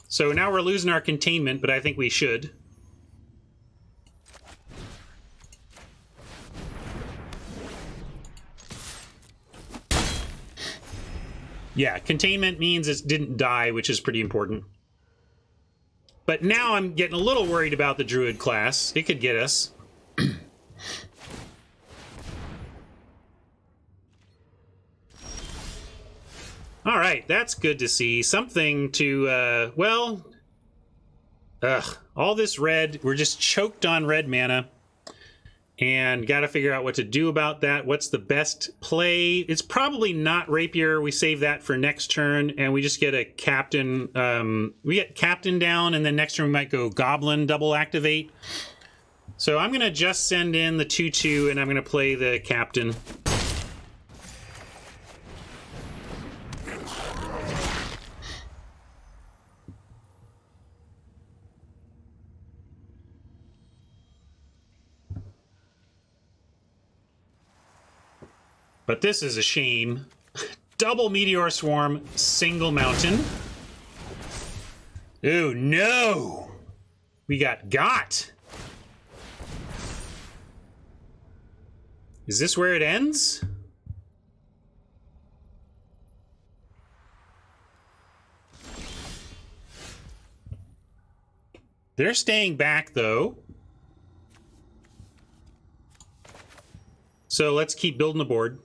So now we're losing our containment, but I think we should. Yeah, containment means it didn't die, which is pretty important. But now I'm getting a little worried about the Druid class. It could get us. All right, that's good to see. Something to, well... all this red. We're just choked on red mana. And got to figure out what to do about that. What's the best play? It's probably not Rapier. We save that for next turn, and we just get a Captain. We get Captain down, and then next turn we might go Goblin double activate. So I'm going to just send in the 2/2, and I'm going to play the Captain. But this is a shame. Double Meteor Swarm, single mountain. Ooh, no! We got. Is this where it ends? They're staying back, though. So let's keep building the board.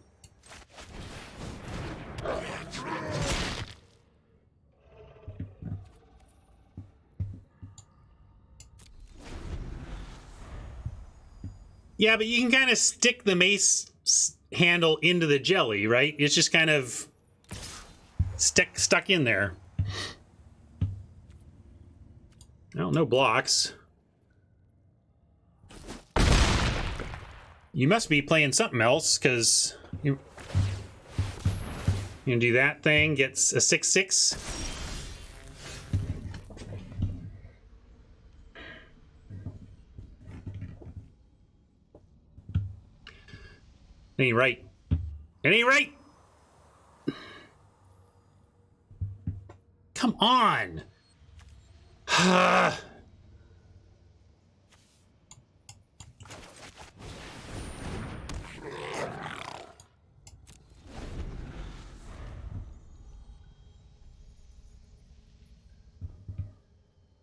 Yeah, but you can kind of stick the mace handle into the jelly, right? It's just kind of stuck in there. Well, no blocks. You must be playing something else, because you can do that thing, gets a 6/6. It ain't right. It ain't right! Come on!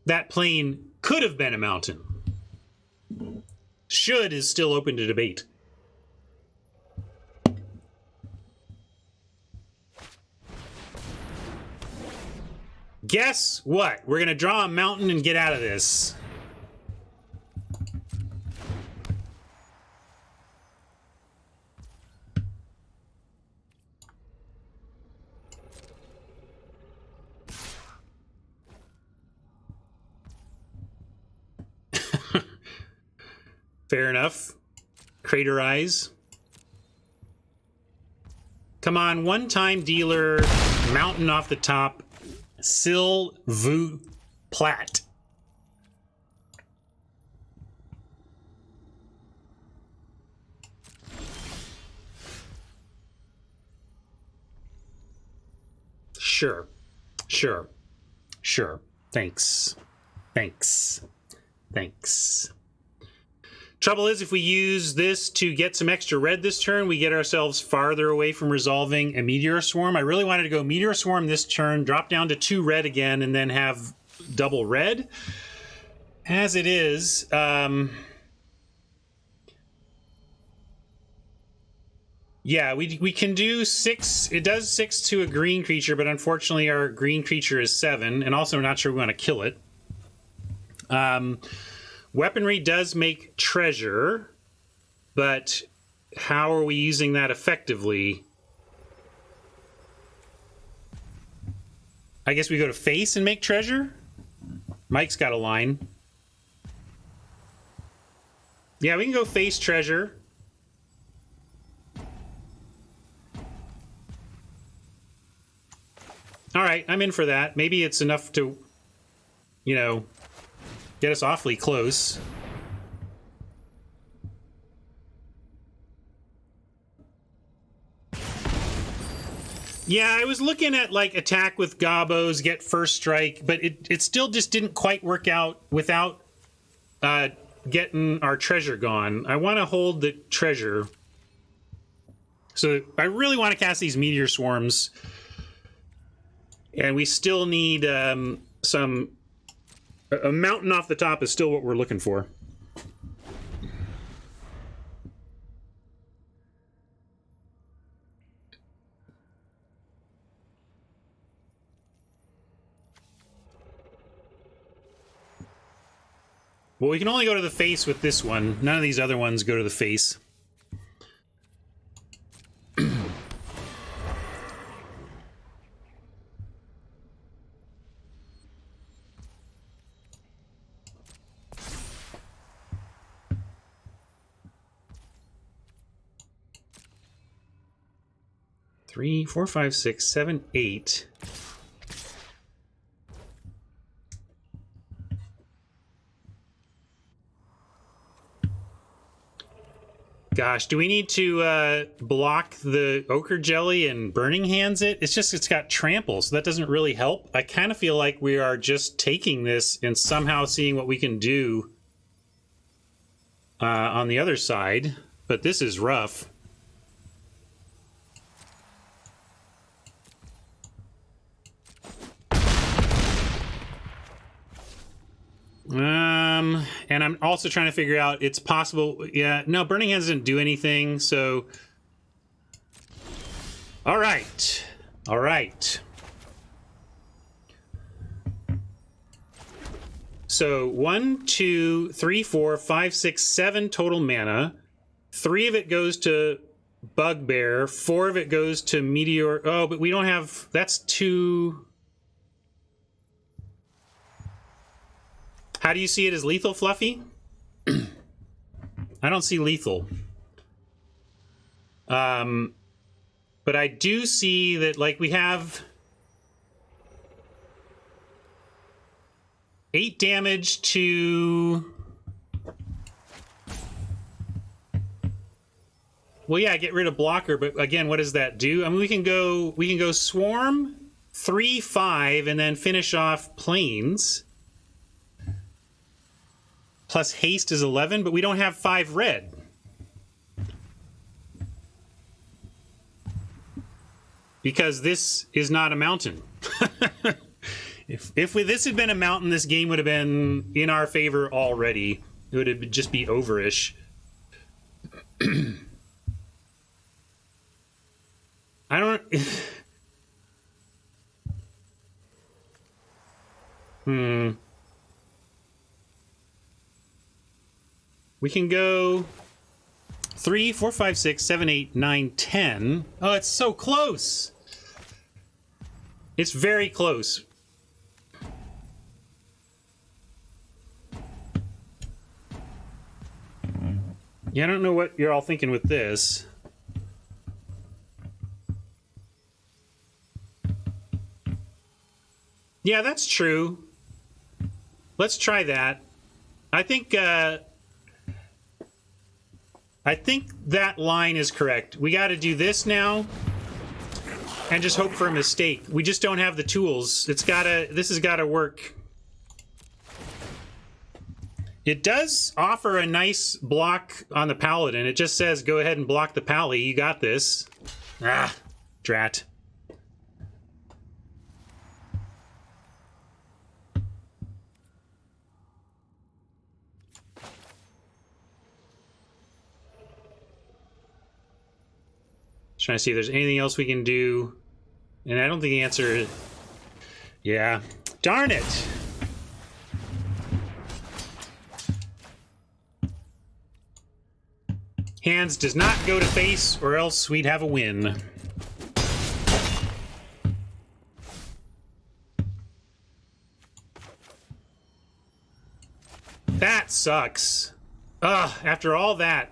That plane could have been a mountain. Should is still open to debate. Guess what? We're gonna draw a mountain and get out of this. Fair enough. Crater Eyes. Come on, one-time dealer, mountain off the top, Sil Vu Plat. Sure. Thanks. Trouble is, if we use this to get some extra red this turn, we get ourselves farther away from resolving a Meteor Swarm. I really wanted to go Meteor Swarm this turn, drop down to 2 red again, and then have double red. As it is, yeah, we can do 6. It does 6 to a green creature, but unfortunately our green creature is 7, and also I'm not sure we want to kill it. Weaponry does make treasure, but how are we using that effectively? I guess we go to face and make treasure? Mike's got a line. Yeah, we can go face treasure. All right, I'm in for that. Maybe it's enough to, you know, get us awfully close. Yeah, I was looking at like attack with gobos, get first strike, but it still just didn't quite work out without getting our treasure gone. I want to hold the treasure. So I really want to cast these meteor swarms. And we still need some... A mountain off the top is still what we're looking for. Well, we can only go to the face with this one. None of these other ones go to the face. Three, four, five, six, seven, 8. Gosh, do we need to block the Ochre Jelly and Burning Hands it? It's just, it's got trample, so that doesn't really help. I kind of feel like we are just taking this and somehow seeing what we can do on the other side. But this is rough. And I'm also trying to figure out, it's possible, yeah, no, Burning Hands doesn't do anything, so... All right. All right. So 1, 2, 3, 4, 5, 6, 7 total mana. 3 of it goes to Bugbear. 4 of it goes to Meteor. Oh, but we don't have, that's 2... How do you see it as lethal, Fluffy? I don't see lethal. But I do see that, like, we have 8 damage to... Well, yeah, get rid of blocker, but again, what does that do? I mean, we can go Swarm, 3, 5, and then finish off Plains. Plus haste is 11, but we don't have 5 red. Because this is not a mountain. If this had been a mountain, this game would have been in our favor already. It would have just be overish. I don't... We can go 3, 4, 5, 6, 7, 8, 9, 10. Oh, it's so close. It's very close. Yeah, I don't know what you're all thinking with this. Yeah, that's true. Let's try that. I think that line is correct. We got to do this now and just hope for a mistake. We just don't have the tools. This has got to work. It does offer a nice block on the Paladin. It just says, go ahead and block the Pally. You got this. Ah, drat. Trying to see if there's anything else we can do. And I don't think the answer is... Yeah. Darn it! Hands does not go to face, or else we'd have a win. That sucks. Ugh, after all that.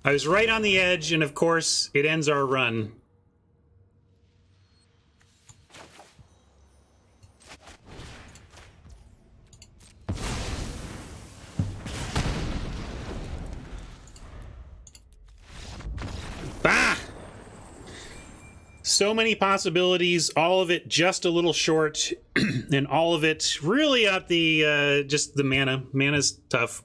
I was right on the edge, and of course, it ends our run. Bah! So many possibilities, all of it just a little short, and all of it really at the, just the mana. Mana's tough.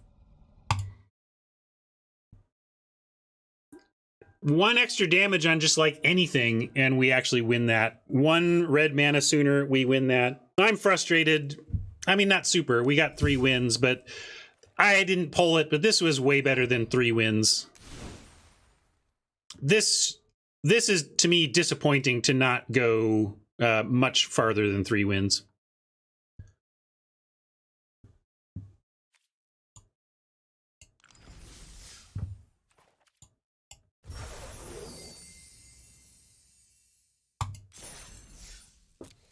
1 extra damage on just like anything, and we actually win that. 1 red mana sooner, we win that. I'm frustrated. I mean, not super. We got 3 wins, but I didn't pull it, but this was way better than 3 wins. This is, to me, disappointing to not go much farther than 3 wins.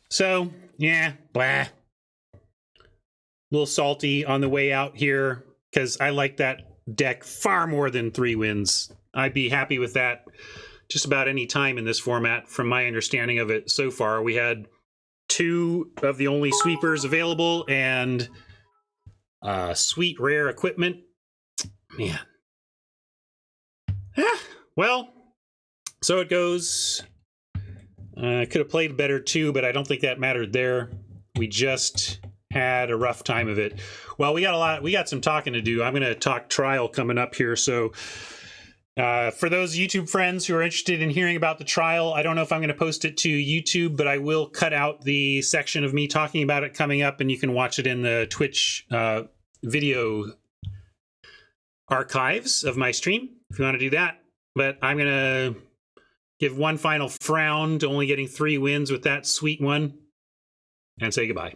So, yeah, blah. A little salty on the way out here, because I like that deck far more than 3 wins. I'd be happy with that just about any time in this format, from my understanding of it so far. We had 2 of the only sweepers available, and sweet rare equipment. Man. Well, so it goes. Could have played better too, but I don't think that mattered there. We just had a rough time of it. Well, we got some talking to do. I'm going to talk trial coming up here. So for those YouTube friends who are interested in hearing about the trial, I don't know if I'm going to post it to YouTube, but I will cut out the section of me talking about it coming up, and you can watch it in the Twitch video archives of my stream if you want to do that. But I'm going to give one final frown to only getting 3 wins with that sweet one and say goodbye.